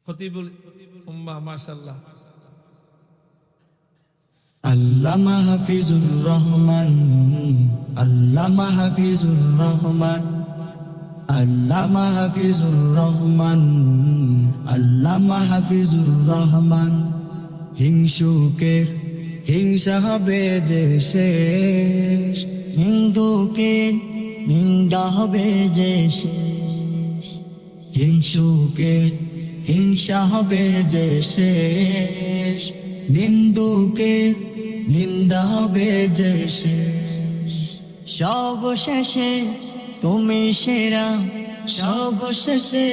খতিবুল উম্মাহ মাশাআল্লাহ। আল্লামা হাফিজুর রহমান, আল্লামা হাফিজুর রহমান, আল্লামা হাফিজুর রহমান, আল্লামা হাফিজুর রহমান। হিংসুকের হিংসা হবে যে শেষ, হিন্দুকে নিন্দা হবে যে শেষ। হিংসুকের হিংসা হবে যে শেষ, নিন্দুকে নিন্দা হবে যে শেষ। সবশেষে তুমি সেরা, সবশেষে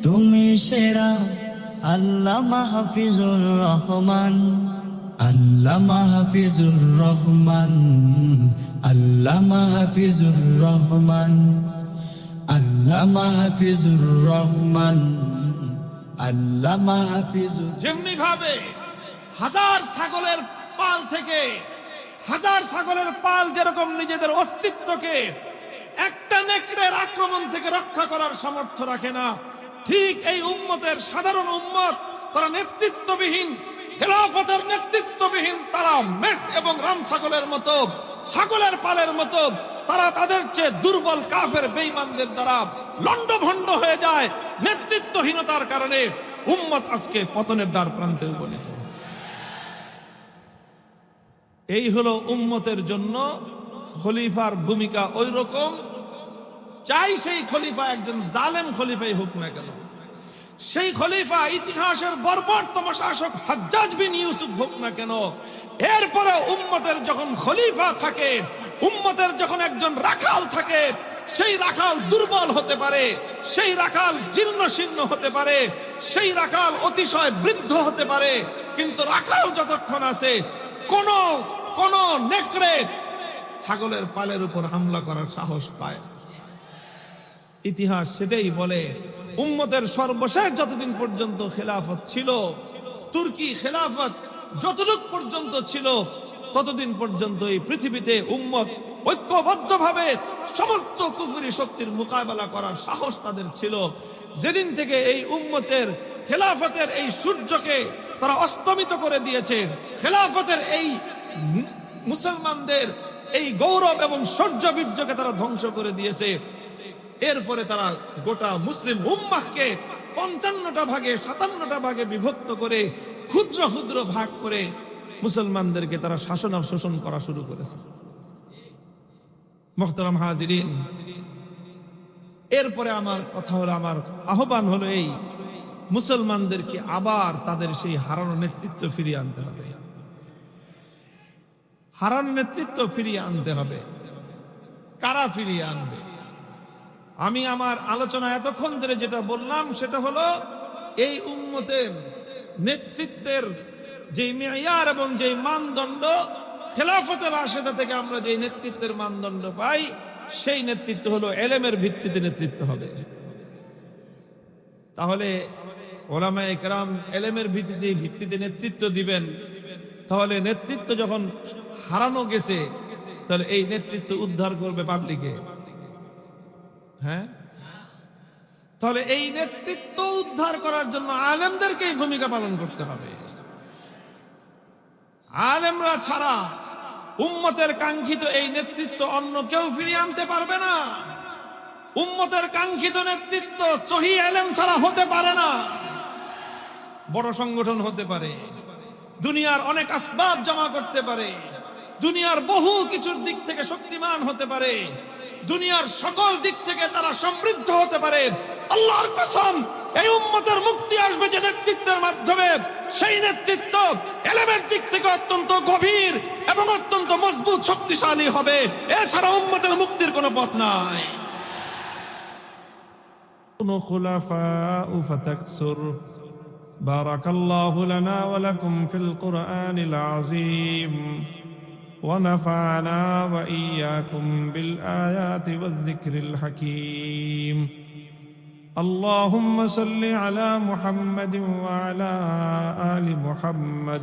তুমি সেরা। আল্লামা হাফিজুর রহমান, আল্লামা হাফিজুর রহমান, আল্লামা হাফিজুর রহমান, আল্লামা হাফিজুর রহমান, আল্লামা হাফিজুর। যেমনি ভাবে হাজার ছাগলের পাল থেকে, হাজার ছাগলের পাল যেরকম নিজেদের অস্তিত্বকে একটা নেকড়ের আক্রমণ থেকে রক্ষা করার সামর্থ্য রাখে না, ঠিক এই উম্মতের সাধারণ উম্মত, তারা নেতৃত্ববিহীন, খেলাফতের নেতৃত্ববিহীন, তারা মেষ এবং রাম ছাগলের মতো, ছাগলের পালের মতো, তারা তাদের চেয়ে দুর্বল কাফের বেঈমানদের দ্বারা লন্ডভন্ড হয়ে যায়। নেতৃত্বহীনতার কারণে উম্মত আজকে পতনের দ্বার প্রান্তে উপনীত। এই হলো উম্মতের জন্য খলিফার ভূমিকা। ওই রকম চাই সেই খলিফা একজন জালেম খলিফাই হোক না কেন, সেই খলিফা ইতিহাসের বর্বরতম শাসক হাজ্জাজ বিন ইউসুফ হোক না কেন, এরপরে উম্মতের যখন খলিফা থাকে, উম্মতের যখন একজন রাখাল থাকে, সেই রাখাল দুর্বল হতে পারে, সেই রাখাল জীর্ণ শীর্ণ হতে পারে, সেই রাখাল অতিশয় বৃদ্ধ হতে পারে, কিন্তু রাখাল যতক্ষণ আছে কোন কোন নেকড়ে ছাগলের পালের উপর হামলা করার সাহস পায়। ইতিহাস সেটাই বলে। উম্মতের সর্বশেষ যতদিন পর্যন্ত খেলাফত ছিল, তুর্কি খেলাফত যতটুক পর্যন্ত ছিল, ততদিন পর্যন্ত এই পৃথিবীতে উম্মত ঐক্যবদ্ধভাবে সমস্ত কুফরি শক্তির মোকাবেলা করার সাহস তাদের ছিল। যেদিন থেকে এই উম্মতের খেলাফতের এই সূর্যকে তারা অস্তমিত করে দিয়েছে, খেলাফতের এই মুসলমানদের এই গৌরব এবং শৌর্যবীর্যকে তারা ধ্বংস করে দিয়েছে, এরপরে তারা গোটা মুসলিম উম্মাহকে ৫৫টা ভাগে ৫৭টা ভাগে বিভক্ত করে ক্ষুদ্র ক্ষুদ্র ভাগ করে মুসলমানদেরকে তারা শাসন আর শোষণ করা শুরু করেছে। মুহতারাম হাজিরিন, এরপরে আমার কথা হলো, আমার আহ্বান হলো এই, মুসলমানদেরকে আবার তাদের সেই হারানো নেতৃত্ব ফিরিয়ে আনতে হবে। হারানো নেতৃত্ব ফিরিয়ে আনতে হবে। কারা ফিরিয়ে আনবে? আমি আমার আলোচনা এতক্ষণ ধরে যেটা বললাম সেটা হলো, এই উম্মতের নেতৃত্বের যে মেয়ার এবং যে মানদণ্ড, খেলাফতের রাশেদা থেকে আমরা যে নেতৃত্বের মানদণ্ড পাই, সেই নেতৃত্ব হলো এলেমের ভিত্তিতে নেতৃত্ব হবে। তাহলে ওলামায়ে কেরাম এলেমের ভিত্তিতে নেতৃত্ব দিবেন। তাহলে নেতৃত্ব যখন হারানো গেছে, তাহলে এই নেতৃত্ব উদ্ধার করবে পাবলিকে। হ্যাঁ, তাহলে এই নেতৃত্ব উদ্ধার করার জন্য আলেমদেরকেই ভূমিকা পালন করতে হবে। আলেমরা ছাড়া উম্মতের কাঙ্ক্ষিত এই নেতৃত্ব অন্য কেউ ফিরিয়ে আনতে পারবে না। উম্মতের কাঙ্ক্ষিত নেতৃত্ব সহিহ ইলম ছাড়া হতে পারে না। বড় সংগঠন হতে পারে, দুনিয়ার অনেক আসবাব জমা করতে পারে, দুনিয়ার বহু কিছুর দিক থেকে শক্তিমান হতে পারে, দুনিয়ার সকল দিক থেকে তারা সমৃদ্ধ হতে পারে। আল্লাহর কসম, এই উম্মতের মুক্তি আসবে যে নেতৃত্বের মাধ্যমে, সেই নেতৃত্ব ইলমের দিক থেকে অত্যন্ত গভীর এবং অত্যন্ত মজবুত, শক্তিশালী হবে। এছাড়া উম্মতের মুক্তির কোনো পথ নাই। خلفاء فتكثر بارك الله لنا ولكم في القرآن العظيم ونفعنا وإياكم بالآيات والذكر الحكيم اللهم صل على محمد وعلى آل محمد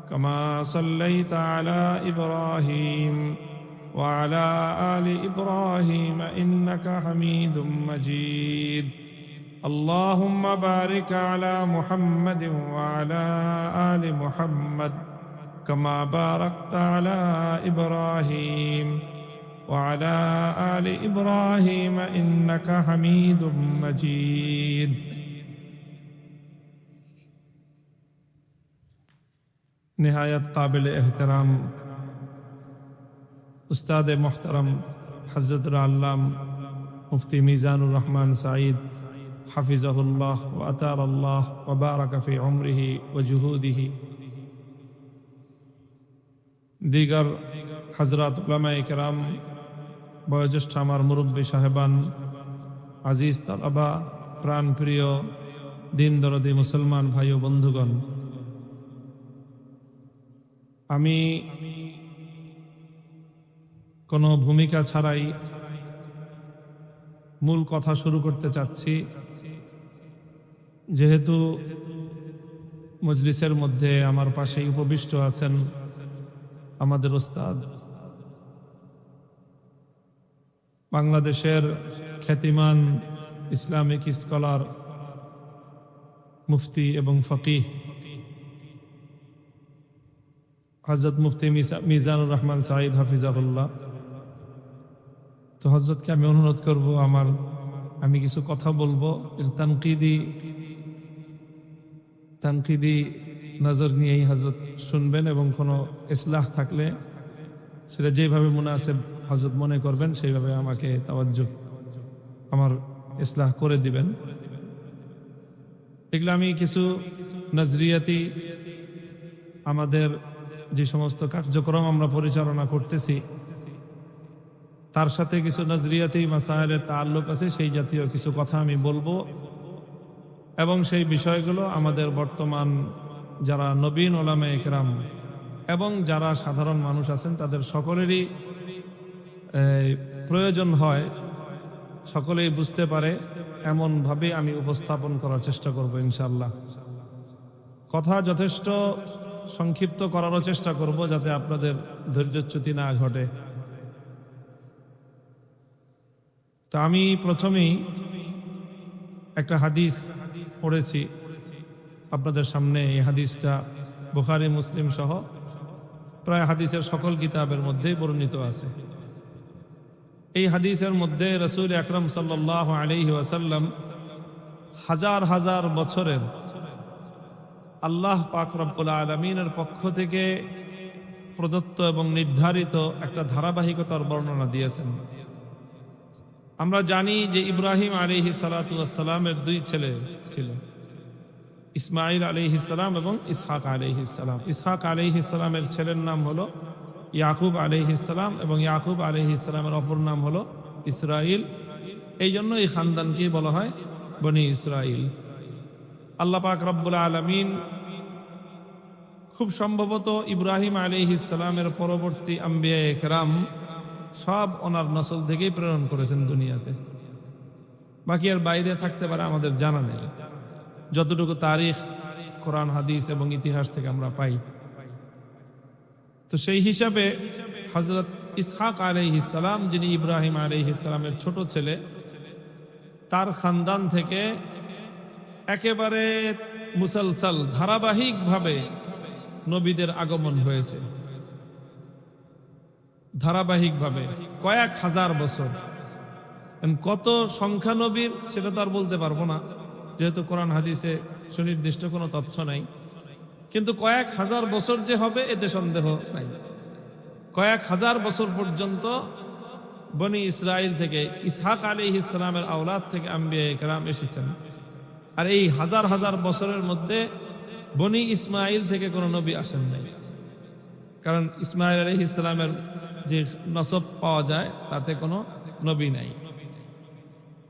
كما صليت على إبراهيم وعلى آل إبراهيم إنك حميد مجيد اللهم بارك على محمد وعلى آل محمد كما باركت على إبراهيم وعلى آل إبراهيم إنك حميد مجيد نهاية قابل احترام استاد محترم حضرت العلام مفتی میزان الرحمن سعید حفظه الله وأطال الله وبارك في عمره وجهوده دیگر حضرات علماء کرام বয়োজ্যেষ্ঠ আমার মুরব্বী সাহেবান আজিজ তালাবা প্রাণ প্রিয় দিন দরদি মুসলমান ভাই ও বন্ধুগণ আমি কোনো ভূমিকা ছাড়াই মূল কথা শুরু করতে চাচ্ছি যেহেতু মজলিসের মধ্যে আমার পাশেই উপবিষ্ট আছেন আমাদের ওস্তাদ বাংলাদেশের খ্যাতিমান ইসলামিক স্কলার মুফতি এবং ফকিহ হযরত মুফতি মিজানুর রহমান সাঈদ হাফিজাহুল্লাহ। তো হযরতকে আমি অনুরোধ করব আমি কিছু কথা বলবো তানকিদি নজর নিয়েই হযরত শুনবেন এবং কোনো ইসলাহ থাকলে সেটা যেভাবে মুনাসিব হযরত মনে করবেন সেইভাবে আমাকে তাওয়াজ্জুহ আমার ইসলাহ করে দিবেন। এগুলো আমি কিছু নজরিয়াতি আমাদের যে সমস্ত কার্যক্রম আমরা পরিচালনা করতেছি তার সাথে কিছু নজরিয়াতি মাসাইলের তাআল্লুক আছে, সেই জাতীয় কিছু কথা আমি বলবো এবং সেই বিষয়গুলো আমাদের বর্তমান যারা নবীন উলামায়ে কেরাম এবং যারা সাধারণ মানুষ আছেন তাদের সকলেরই প্রয়োজন হয়, সকলেই বুঝতে পারে এমনভাবে আমি উপস্থাপন করার চেষ্টা করব ইনশাআল্লাহ। কথা যথেষ্ট সংক্ষিপ্ত করারও চেষ্টা করব যাতে আপনাদের ধৈর্যচ্যুতি না ঘটে। তা আমি প্রথমেই একটা হাদিস পড়েছি আপনাদের সামনে। এই হাদিসটা বুখারী মুসলিম সহ প্রায় হাদিসের সকল কিতাবের মধ্যে বর্ণিত আছে। এই হাদিসের মধ্যে রাসূল আকরাম সাল্লাল্লাহু আলাইহি ওয়াসাল্লাম হাজার হাজার বছরের আল্লাহ পাক রব্বুল আলামিনের পক্ষ থেকে প্রদত্ত এবং নির্ধারিত একটা ধারাবাহিকতার বর্ণনা দিয়েছেন। আমরা জানি যে ইব্রাহিম আলাইহিস সালাতু ওয়াস সালামের দুই ছেলে ছিল, ইসমাঈল আলাইহিস সালাম এবং ইসহাক আলাইহিস সালাম। ইসহাক আলাইহিস সালামের ছেলের নাম হলো ইয়াকুব আলাইহিস সালাম এবং ইয়াকুব আলাইহিস সালামের অপর নাম হলো ইসরাইল। এই জন্য এই খানদানকে বলা হয় বনি ইসরাইল। আল্লাহ পাক রব্বুল আলামিন খুব সম্ভবত ইব্রাহিম আলাইহিস সালামের পরবর্তী আম্বিয়ায়ে কেরাম সব ওনার নসল থেকেই প্রেরণ করেছেন দুনিয়াতে, বাকি আর বাইরে থাকতে পারে আমাদের জানা নেই, যতটুকু তারিখ কোরআন হাদিস এবং ইতিহাস থেকে আমরা পাই। তো সেই হিসাবে হযরত ইসহাক আলাইহিস সালাম, যিনি ইব্রাহিম আলাইহিস সালামের ছোট ছেলে, তার খানদান থেকে একেবারে মুসলসল ধারাবাহিকভাবে নবীদের আগমন হয়েছে, ধারাবাহিকভাবে কয়েক হাজার বছর। কত সংখ্যা নবীর সেটা তো আর বলতে পারবো না, যেহেতু কোরআন হাদিসে সুনির্দিষ্ট কোনো তথ্য নাই, কিন্তু কয়েক হাজার বছর যে হবে এতে সন্দেহ নাই। কয়েক হাজার বছর পর্যন্ত বনি ইসরাইল থেকে ইসহাক আলাইহিস সালামের আওলাদ থেকে আম্বিয়া কেরাম এসেছেন। আর এই হাজার হাজার বছরের মধ্যে বনি ইসমাইল থেকে কোনো নবী আসেন নাই, কারণ ইসমাইল আলাইহিস সালামের যে নসব পাওয়া যায় তাতে কোনো নবী নাই।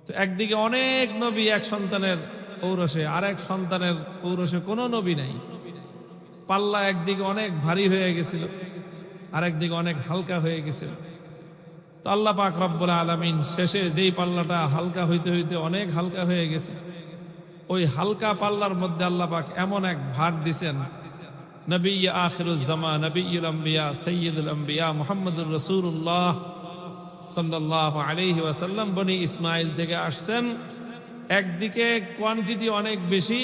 তো একদিকে অনেক নবী এক সন্তানের ঔরসে, আর এক সন্তানের ঔরসে কোনো নবী নাই। পাল্লা একদিকে অনেক ভারী হয়ে গেছিল, আরেকদিকে অনেক হালকা হয়ে গেছিল। তো আল্লাহ পাক রব্বুল আলামিন শেষে যেই পাল্লাটা হালকা হইতে হইতে অনেক হালকা হয়ে গেছে, ওই হালকা পাল্লার মধ্যে আল্লাহ পাক এমন এক ভার দিছেন, নবী আখিরুজ জামান, নবীউল আম্বিয়া, সাইয়্যিদুল আম্বিয়া মুহাম্মদুর রাসূলুল্লাহ সাল্লাল্লাহু আলাইহি ওয়াসাল্লাম বনি ইসমাইল থেকে আসছেন। একদিকে কোয়ান্টিটি অনেক বেশি,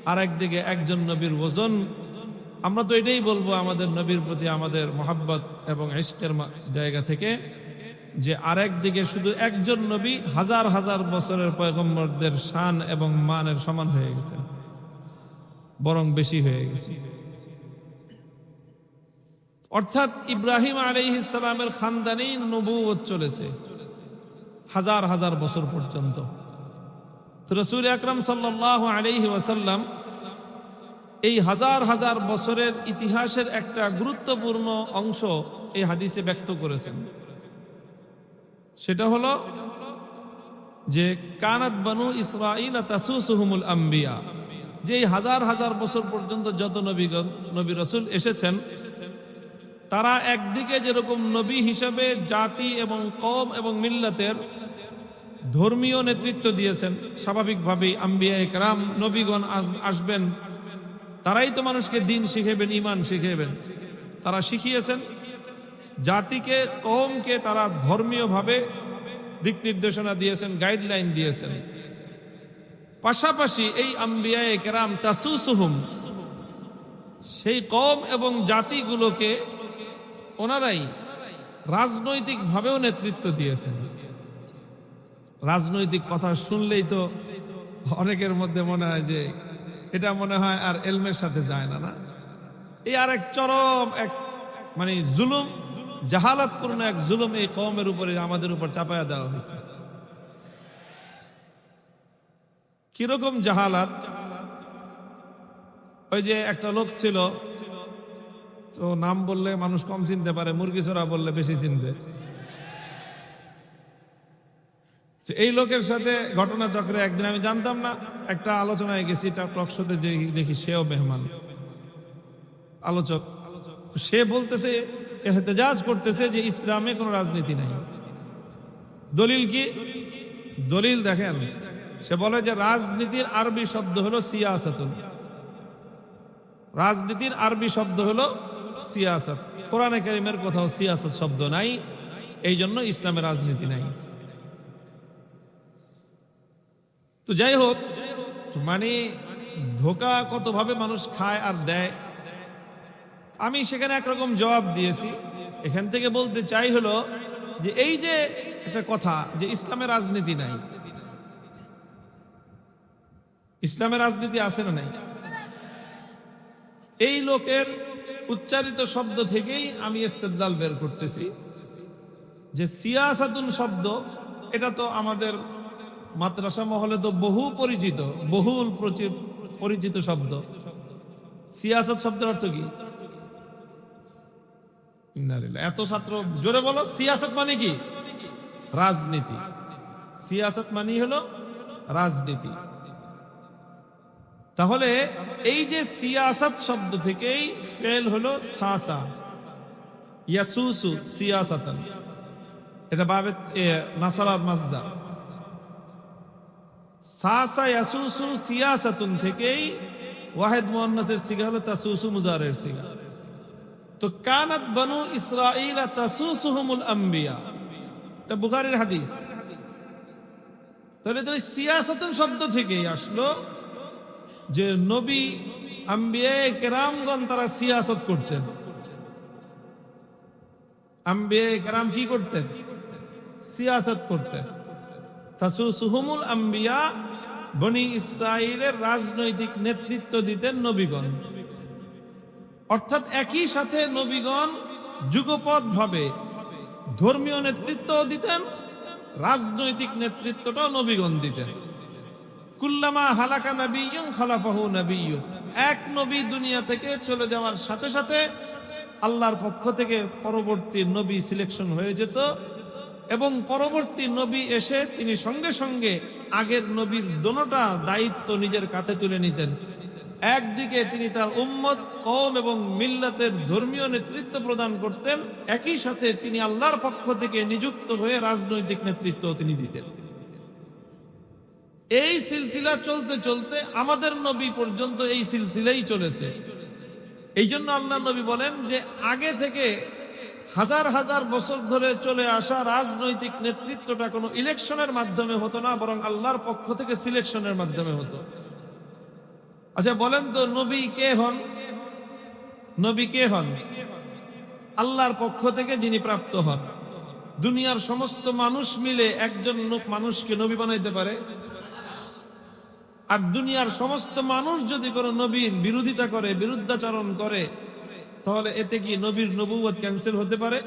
আর একদিকে একজন নবীর ওজন। আমরা তো এটাই বলবো আমাদের নবীর প্রতি আমাদের মহাব্বত এবং ইশকের জায়গা থেকে, যে আরেকদিকে শুধু একজন নবী হাজার হাজার বছরের পয়গম্বরদের শান এবং মানের সমান হয়ে গেছে, বরং বেশি হয়ে গেছে। অর্থাৎ ইব্রাহিম আলাইহিস সালামের খানদানেই নবুয়ত চলেছে হাজার হাজার বছর পর্যন্ত। তো রাসূল আকরাম সাল্লাল্লাহু আলাইহি ওয়াসাল্লাম এই হাজার হাজার বছরের ইতিহাসের একটা গুরুত্বপূর্ণ অংশ এই হাদিসে ব্যক্ত করেছেন। সেটা হলো যে কানাত বানু ইসরাঈল তাসুসুহুমুল আম্বিয়া, যে এই হাজার হাজার বছর পর্যন্ত যত নবী রাসূল এসেছেন, তারা একদিকে যেরকম নবী হিসেবে জাতি এবং কওম এবং মিল্লাতের ধর্মীয় নেতৃত্ব দিয়েছেন, স্বাভাবিকভাবেই আম্বিয়া ইকরাম নবীগণ আসবেন, তারাই তো মানুষকে দিন শিখাবেন, ঈমান শিখাবেন, তারা শিখিয়েছেন। জাতিকে কওমকে তারা ধর্মীয়ভাবে দিক নির্দেশনা দিয়েছেন, গাইডলাইন দিয়েছেন। পাশাপাশি এই আম্বিয়া ইকরাম তাসুসুহুম, সেই কওম এবং জাতিগুলোকে ওনারাই রাজনৈতিকভাবেও নেতৃত্ব দিয়েছেন। রাজনৈতিক কথা শুনলেই তো অনেকের মধ্যে মনে হয় যে এটা মনে হয় আর এলমের সাথে যায় না। না, এই আর এক চরম এক মানে জুলুম, জাহালাতপূর্ণ এক জুলুম এই কওমের উপরে আমাদের উপর চাপায়া দেওয়া হয়েছে। কিরকম জাহালাত? ওই যে একটা লোক ছিল, তো নাম বললে মানুষ কম চিনতে পারে, মুরগিছড়া বললে বেশি চিনতে। এই লোকের সাথে ঘটনাচক্রে একদিন আমি জানতাম না, একটা আলোচনায় গেছি, টক শোতে যে দেখি সেও মেহমান আলোচক। সে বলতেছে, এহতেজাজ করতেছে যে ইসলামে কোনো রাজনীতি নাই। দলিল কি? দলিল দেখেন, সে বলে যে রাজনীতির আরবি শব্দ হলো সিয়াসাতুন। রাজনীতির আরবি শব্দ হলো সিয়াসাত। কোরআনে কারীমের কোথাও সিয়াসাত শব্দ নাই, এই জন্য ইসলামে রাজনীতি নাই। তো যাই হোক, মানে ধোকা কতভাবে মানুষ খায় আর দেয়। আমি সেখানে একরকম জবাব দিয়েছি। এখান থেকে বলতে চাই হলো যে এই যে একটা কথা যে ইসলামে রাজনীতি নাই, ইসলামে রাজনীতি আছে না নাই, এই লোকের উচ্চারিত শব্দ থেকেই আমি ইস্তেদলাল বের করতেছি যে সিয়াসাতুন শব্দ, এটা তো আমাদের মাদ্রাসা মহলে তো বহুল পরিচিত শব্দ। সিয়াসাত শব্দের অর্থ কি? এত ছাত্র জোরে বলো, সিয়াসাত মানে কি? রাজনীতি। সিয়াসাত মানে হলো রাজনীতি। তাহলে এই যে সিয়াসাত শব্দ থেকেই ফেল হলো সাসা, ইয়াসুসু সিয়াসাতান, এটা বাবে নাসারার মাসদার। সাসা ইয়াসুসু সিয়াসাতুন থেকেই ওয়াহিদ মুআন্নাসের সিগা হলো তাসুসু মুজারের সিগা। তো কানাত বানু ইসরাঈল তাসুসুহুমুল আম্বিয়া, এটা বুখারীর হাদিস। তাহলে সিয়াসাতুন শব্দ থেকেই আসলো যে নবী আম্বিয়া কেরামগণ তারা সিয়াসত করতেন। আম্বিয়া কেরাম কি করতেন? সিয়াসত করতেন। তাসুসুহুমুল আম্বিয়া, বনি ইসরাইলের রাজনৈতিক নেতৃত্ব দিতেন নবীগণ। অর্থাৎ একই সাথে নবীগণ যুগপৎ ভাবে ধর্মীয় নেতৃত্ব দিতেন, রাজনৈতিক নেতৃত্বটাও নবীগণ দিতেন। কুল্লামা হালাকা নাবিয়্যুন খালাফাহু নাবিয়্যুন, এক নবী দুনিয়া থেকে চলে যাওয়ার সাথে সাথে আল্লাহর পক্ষ থেকে পরবর্তী নবী সিলেকশন হয়ে যেত, এবং পরবর্তী নবী এসে তিনি সঙ্গে সঙ্গে আগের নবীর দোনোটা দায়িত্ব নিজের কাঁধে তুলে নিতেন। একদিকে তিনি তার উম্মত, কওম এবং মিল্লাতের ধর্মীয় নেতৃত্ব প্রদান করতেন, একই সাথে তিনি আল্লাহর পক্ষ থেকে নিযুক্ত হয়ে রাজনৈতিক নেতৃত্ব তিনি দিতেন। এই সিলসিলা চলতে চলতে আমাদের নবী পর্যন্ত এই সিলসিলাই চলেছে। এই জন্য আল্লাহ নবী বলেন যে আগে থেকে হাজার হাজার বছর ধরে চলে আসা রাজনৈতিক নেতৃত্বটা কোনো ইলেকশনের মাধ্যমে হতো না, বরং আল্লাহর পক্ষ থেকে সিলেকশনের মাধ্যমে হতো। আচ্ছা বলেন তো, নবী কে হন? নবী কে হন? আল্লাহর পক্ষ থেকে যিনি প্রাপ্ত হন। দুনিয়ার সমস্ত মানুষ মিলে একজন মানুষকে নবী বানাইতে পারে? আর দুনিয়ার সমস্ত মানুষ যদি কোনো নবীর বিরোধিতা করে, বিরুদ্ধাচরণ করে, তাহলে এতে কি নবীর নবুয়ত ক্যান্সেল হতে পারে?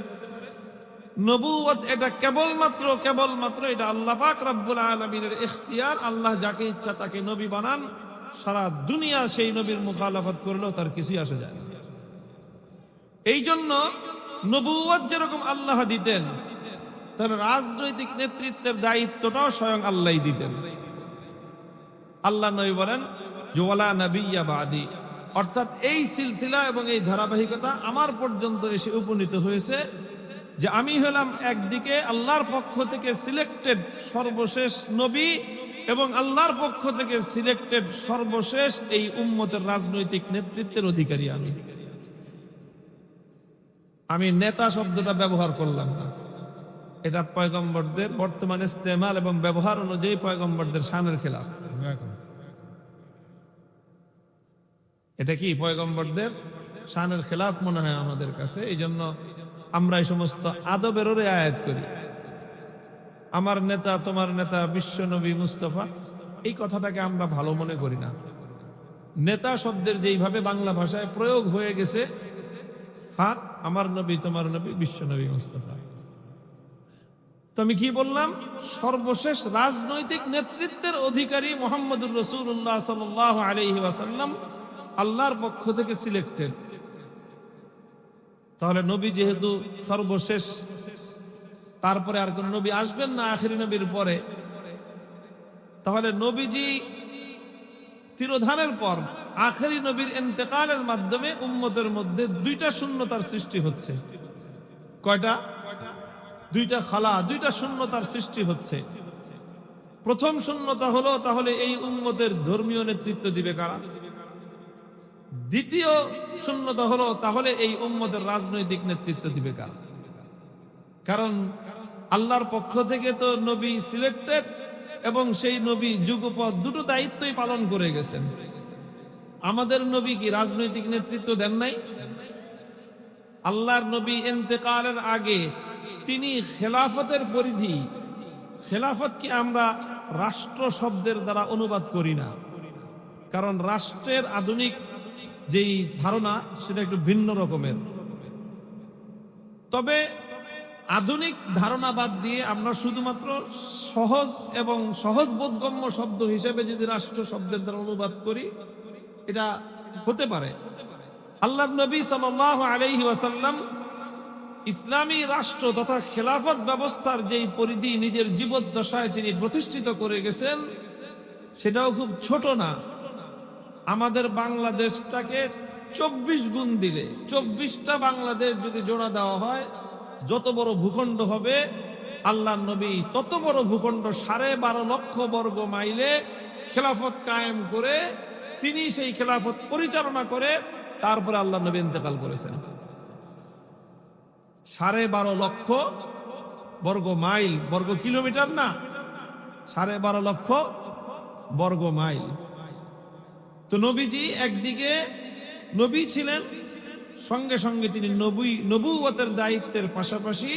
নবুয়ত এটা কেবলমাত্র এটা আল্লাহ পাক রব্বুল আলামিনের ইখতিয়ার। আল্লাহ যাকে ইচ্ছা তাকে নবী বানান। সারা দুনিয়া সেই নবীর মুখালাফত করলেও তার কিছুই আসে যায় না। এই জন্য নবুয়ত যেরকম আল্লাহ দিতেন, তার রাজনৈতিক নেতৃত্বের দায়িত্বটাও স্বয়ং আল্লাহই দিতেন। আল্লাহ নবী বলেন ওয়ালা নাবিয়্যা বাদি, অর্থাৎ এই সিলসিলা এবং এই ধারাবাহিকতা আমার পর্যন্ত এসে উপনীত হয়েছে যে আমি হলাম একদিকে আল্লাহর পক্ষ থেকে সিলেক্টেড সর্বশেষ নবী এবং আল্লাহর পক্ষ থেকে সিলেক্টেড সর্বশেষ এই উম্মতের রাজনৈতিক নেতৃত্বের অধিকারী। আমি নেতা শব্দটা ব্যবহার করলাম না, এটা পয়গম্বরদের বর্তমান ইস্তেমাল এবং ব্যবহার অনুযায়ী পয়গম্বরদের শানের খেলাফ। এটা কি পয়গম্বরদের শানের খেলাফ মনে হয় আমাদের কাছে। এই জন্য আমরা এই সমস্ত আদবেরও রিয়ায়াত করি। আমার নেতা, তোমার নেতা, বিশ্ব নবী মুস্তাফা, এই কথাটাকে আমরা ভালো মনে করি না। নেতা শব্দের যেইভাবে বাংলা ভাষায় প্রয়োগ হয়ে গেছে, হ্যাঁ আমার নবী, তোমার নবী, বিশ্ব নবী মুস্তাফা। তো আমি কি বললাম? সর্বশেষ রাজনৈতিক নেতৃত্বের অধিকারী মুহাম্মদুর রাসূলুল্লাহ সাল্লাল্লাহু আলাইহি ওয়াসাল্লাম আল্লাহর পক্ষ থেকে সিলেক্টেড। তাহলে নবী যেহেতু সর্বশেষ, তারপরে আর কোন নবী আসবেন না আখিরি নবীর পরে, তাহলে নবীজি তিরোধানের পর আখিরি নবীর ইন্তেকালের মাধ্যমে উম্মতের মধ্যে দুইটা শূন্যতার সৃষ্টি হচ্ছে। কয়টা? দুইটা খালা, দুইটা শূন্যতার সৃষ্টি হচ্ছে। প্রথম শূন্যতা হলো, তাহলে এই উম্মতের ধর্মীয় নেতৃত্ব দিবে কারা? দ্বিতীয় শূন্যতা হলো, তাহলে এই উম্মতের রাজনৈতিক নেতৃত্ব দিবে কারা? কারণ আল্লাহর পক্ষ থেকে তো নবী সিলেক্টেড এবং সেই নবী যুগপৎ দুটো দায়িত্বই পালন করে গেছেন। আমাদের নবী কি রাজনৈতিক নেতৃত্ব দেন নাই? আল্লাহর নবী ইন্তেকালের আগে তিনি খেলাফতের পরিধি, খেলাফত কি আমরা রাষ্ট্র শব্দের দ্বারা অনুবাদ করি না, কারণ রাষ্ট্রের আধুনিক যেই ধারণা সেটা একটু ভিন্ন রকমের। তবে আধুনিক ধারণা বাদ দিয়ে আমরা শুধুমাত্র সহজ এবং সহজ বোধগম্য শব্দ হিসেবে যদি রাষ্ট্র শব্দের দ্বারা অনুবাদ করি, এটা হতে পারে। আল্লাহর নবী সাল্লাল্লাহু আলাইহি ওয়াসাল্লাম ইসলামী রাষ্ট্র তথা খেলাফত ব্যবস্থার যেই পরিধি নিজের জীবদ্দশায় তিনি প্রতিষ্ঠিত করে গেছেন, সেটাও খুব ছোট না। আমাদের বাংলাদেশটাকে 24 গুণ দিলে, 24টা বাংলাদেশ যদি জোড়া দেওয়া হয়, যত বড় ভূখণ্ড হবে, আল্লাহর নবী তত বড় ভূখণ্ড 12.5 লক্ষ বর্গ মাইলে খেলাফত কায়েম করে তিনি সেই খেলাফত পরিচালনা করে তারপরে আল্লাহর নবী ইন্তেকাল করেছেন। 12.5 লক্ষ বর্গ মাইল, বর্গ কিলোমিটার না, 12.5 লক্ষ বর্গ মাইল। তো নবীজি একদিকে নবী ছিলেন, সঙ্গে সঙ্গে তিনি নবুয়তের দায়িত্বের পাশাপাশি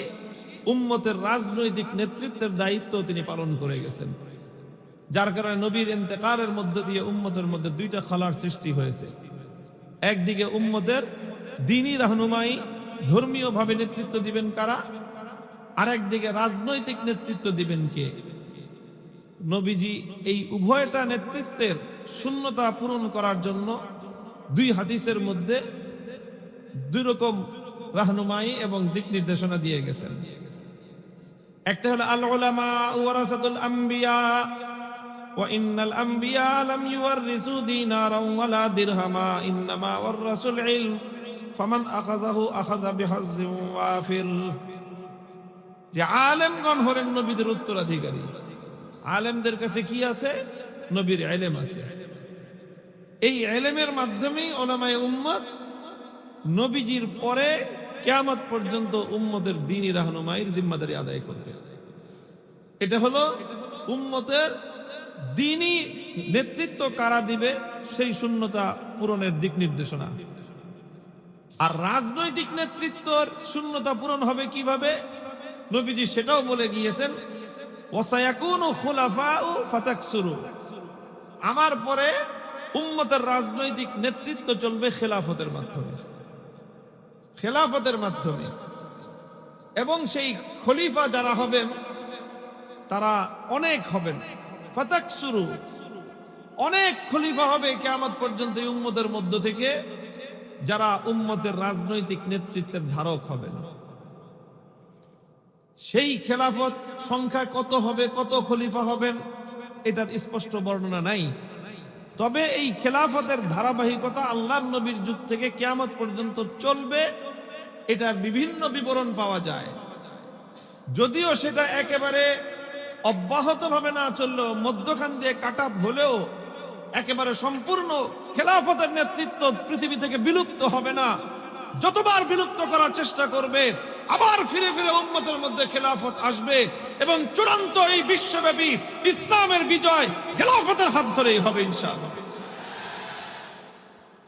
উম্মতের রাজনৈতিক নেতৃত্বের দায়িত্ব তিনি পালন করে গেছেন। যার কারণে নবীর ইন্তেকালের মধ্য দিয়ে উম্মতের মধ্যে দুইটা খালার সৃষ্টি হয়েছে। একদিকে উম্মতের দ্বীনী রাহনুমাই, ধর্মীয় ভাবে নেতৃত্ব দিবেন কারা, আর একদিকে রাজনৈতিক নেতৃত্ব দিবেন কে? নবীজি এই উভয়টা নেতৃত্বের শূন্যতা পূরণ করার জন্য দুই হাদিসের মধ্যে দুই রকম রাহনুমাই এবং দিক নির্দেশনা দিয়ে গেছেন। একটা হলো আল উলামা ওয়ারাসাতুল আম্বিয়া ওয়া ইন্নাল আম্বিয়া লাম ইউওয়ারিসু দিনারাও ওয়ালা দিরহামা ইন্নামা ওয়ারাসুল ইলম ফামান আখাযাহু আখাযা বিহাজ্জিন ওয়াফির। যে আলেমগণ হলেন নবীদের উত্তরাধিকারী। আলেমদের কাছে কি আছে? নবীর ইলম আছে। এই ইলমের মাধ্যমেই উলামায়ে উম্মত নবীজির পরে কিয়ামত পর্যন্ত উম্মতের দ্বীনি রাহনুমাইয়ের জিম্মাদারি আদায় করবে। এটা হলো উম্মতের দ্বীনি নেতৃত্ব কারা দিবে সেই শূন্যতা পূরণের দিক নির্দেশনা। আর রাজনৈতিক নেতৃত্বর শূন্যতা পূরণ হবে কিভাবে, নবীজি সেটাও বলে গিয়েছেন, ওয়াসায়াকুনু খুলাফাউ ফাতাকসুরু, আমার পরে উম্মতের রাজনৈতিক নেতৃত্ব চলবে খেলাফতের মাধ্যমে, খেলাফতের মাধ্যমে। এবং সেই খলিফা যারা হবেন তারা অনেক হবেন, ফাতাকসুরু, অনেক খলিফা হবে কিয়ামত পর্যন্ত এই উম্মতের মধ্য থেকে, যারা উম্মতের রাজনৈতিক নেতৃত্বের ধারক হবেন। সেই খেলাফত সংখ্যা কত হবে, কত খলিফা হবেন, এটার স্পষ্ট বর্ণনা নাই। তবে এই খেলাফতের ধারাবাহিকতা আল্লাহর নবীর যুগ থেকে কিয়ামত পর্যন্ত চলবে, এটার বিভিন্ন বিবরণ পাওয়া যায়। যদিও সেটা একেবারে অব্যাহতভাবে না চললেও, মধ্যখান দিয়ে কাটা হলেও একেবারে সম্পূর্ণ খেলাফতের নেতৃত্ব পৃথিবী থেকে বিলুপ্ত হবে না। যতবার বিলুপ্ত করার চেষ্টা করবে, আবার ফিরে ফিরে উম্মতের মধ্যে খেলাফত আসবে এবং চূড়ান্ত এই বিশ্বব্যাপী ইসলামের বিজয় খেলাফতের হাত ধরেই হবে ইনশাআল্লাহ।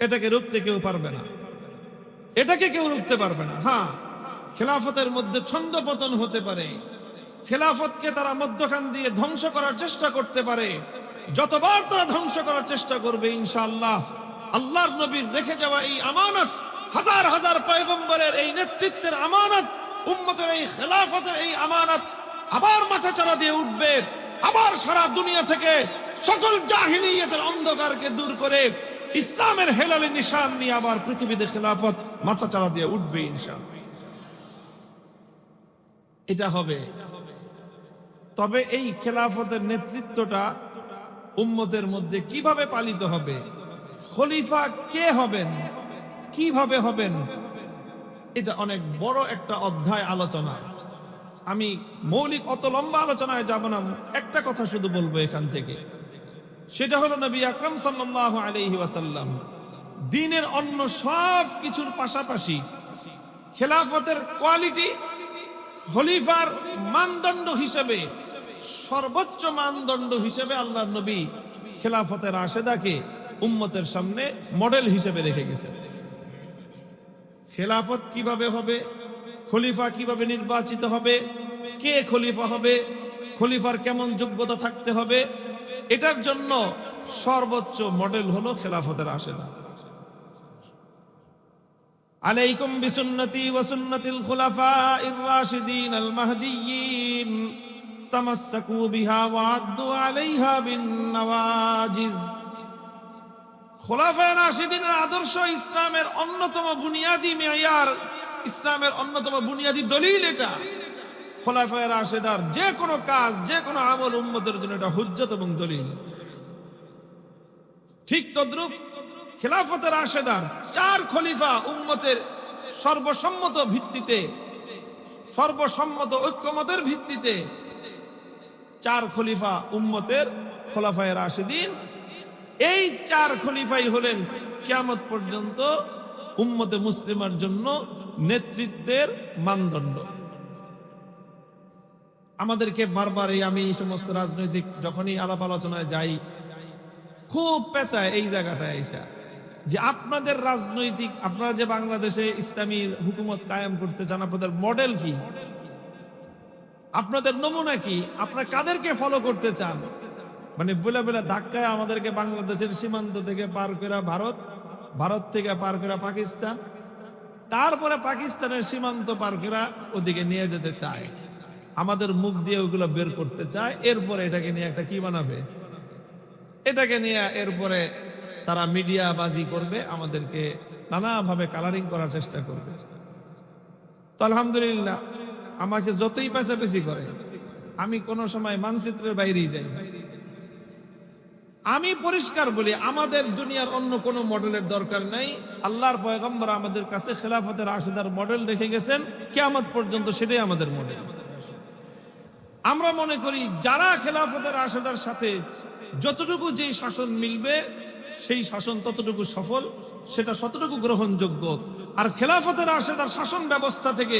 এটাকে রুখতে কেউ পারবে না, এটাকে কেউ রুখতে পারবে না। হ্যাঁ, খেলাফতের মধ্যে ছন্দপতন হতে পারে, খেলাফতকে তারা মধ্যখান দিয়ে ধ্বংস করার চেষ্টা করতে পারে। যতবার তারা ধ্বংস করার চেষ্টা করবে, ইনশাআল্লাহ আল্লাহর নবীর রেখে যাওয়া এই আমানত, হাজার হাজার পয়গম্বরের এই নেতৃত্বের আমানত, উম্মতের এই খেলাফতের এই আমানত আবার মাথাচাড়া দিয়ে উঠবে। আবার সারা দুনিয়া থেকে সকল জাহিলিয়াতের অন্ধকারকে দূর করে ইসলামের হেলালি নিশান নিয়ে আবার পৃথিবীতে খেলাফত মাথাচাড়া দিয়ে উঠবে ইনশাআল্লাহ। এটা হবে। তবে এই খেলাফতের নেতৃত্বটা উম্মতের মধ্যে কিভাবে পালিত হবে, খলিফা কে হবেন, কিভাবে হবেন, এটা অনেক বড় একটা অধ্যায় আলোচনা। আমি মৌলিক অত লম্বা আলোচনায় যাব না, একটা কথা শুধু বলবো এখান থেকে। সেটা হলো নবী আকরাম সাল্লাল্লাহু আলাইহি ওয়াসাল্লাম দ্বীনের অন্য সব কিছুর পাশাপাশি খেলাফতের কোয়ালিটি, খলিফার মানদণ্ড হিসেবে, সর্বোচ্চ মানদণ্ড হিসেবে আল্লাহর নবী খেলাফতে রাশেদাকে উম্মতের সামনে মডেল হিসেবে রেখে গেছেন। খেলাফত কিভাবে হবে, খলিফা কিভাবে নির্বাচিত হবে, কে খলিফা হবে, খলিফার কেমন যোগ্যতা থাকতে হবে, এটার জন্য সর্বোচ্চ মডেল হলো খেলাফতে রাশেদা। আলাইকুম বিসুন্নতি ওয়া সুন্নাতিল খুলাফাইর রাশিদিন আল মাহদিয়্যিন তামাসসাকু বিহা ওয়া আদ্দু আলাইহা বিন নওয়াজিজ। খোলাফায়ে রাশিদিনের আদর্শ ইসলামের অন্যতম বুনিয়াদি মেয়ার, ইসলামের অন্যতম বুনিয়াদি দলিল। এটা খোলাফায়ে রাশিদার যে কোনো কাজ, যে কোনো আমল উম্মতের জন্য এটা হুজ্জত এবং দলিল। ঠিক তদ্রূপ খেলাফতে রাশেদার চার খলিফা উম্মতের সর্বসম্মত ভিত্তিতে, সর্বসম্মত ঐক্যমতের ভিত্তিতে চার খলিফা উম্মতের খোলাফায়ে রাশিদিন। এই চার খলিফাই হলেন কিয়ামত পর্যন্ত উম্মতে মুসলিমার জন্য নেতৃত্বের মানদণ্ড। আমাদেরকে বারবার আমি এই সমস্ত রাজনৈতিক যখনই আলাপ আলোচনায় যাই, খুব পেঁচায় এই জায়গাটায় এসে যে আপনাদের রাজনৈতিক, আপনারা যে বাংলাদেশে ইসলামী হুকুমত কায়েম করতে চান, আপনাদের মডেল কি, আপনাদের নমুনা কি, আপনারা কাদেরকে ফলো করতে চান। মানে বলে বলে ধাক্কায় আমাদেরকে বাংলাদেশের সীমান্ত থেকে পার করে ভারত, ভারত থেকে পার করে পাকিস্তান, তারপরে পাকিস্তানের সীমান্ত পার করে ওদিকে নিয়ে যেতে চায়। আমাদের মুখ দিয়ে ওগুলো বের করতে চায়। এরপরে এটাকে নিয়ে একটা কি বানাবে, এটাকে নিয়ে এরপরে তারা মিডিয়া বাজি করবে, আমাদেরকে নানাভাবে কালারিং করার চেষ্টা করবে। তো আলহামদুলিল্লাহ, আমাকে যতই পেছাপেছি করে, আমি কোনো সময় মানচিত্রের বাইরেই যাই না। আমি পরিষ্কার বলি, আমাদের দুনিয়ার অন্য কোনো মডেলের দরকার নাই। আল্লাহর পয়গম্বর আমাদের কাছে খেলাফতে রাশিদার মডেল রেখে গেছেন, কিয়ামত পর্যন্ত সেটাই আমাদের মডেল। আমরা মনে করি যারা খেলাফতে রাশিদার সাথে যতটুকু যেই শাসন মিলবে, সেই শাসন ততটুকু সফল, সেটা ততটুকু গ্রহণযোগ্য। আর খেলাফতের রাশেদার শাসন ব্যবস্থা থেকে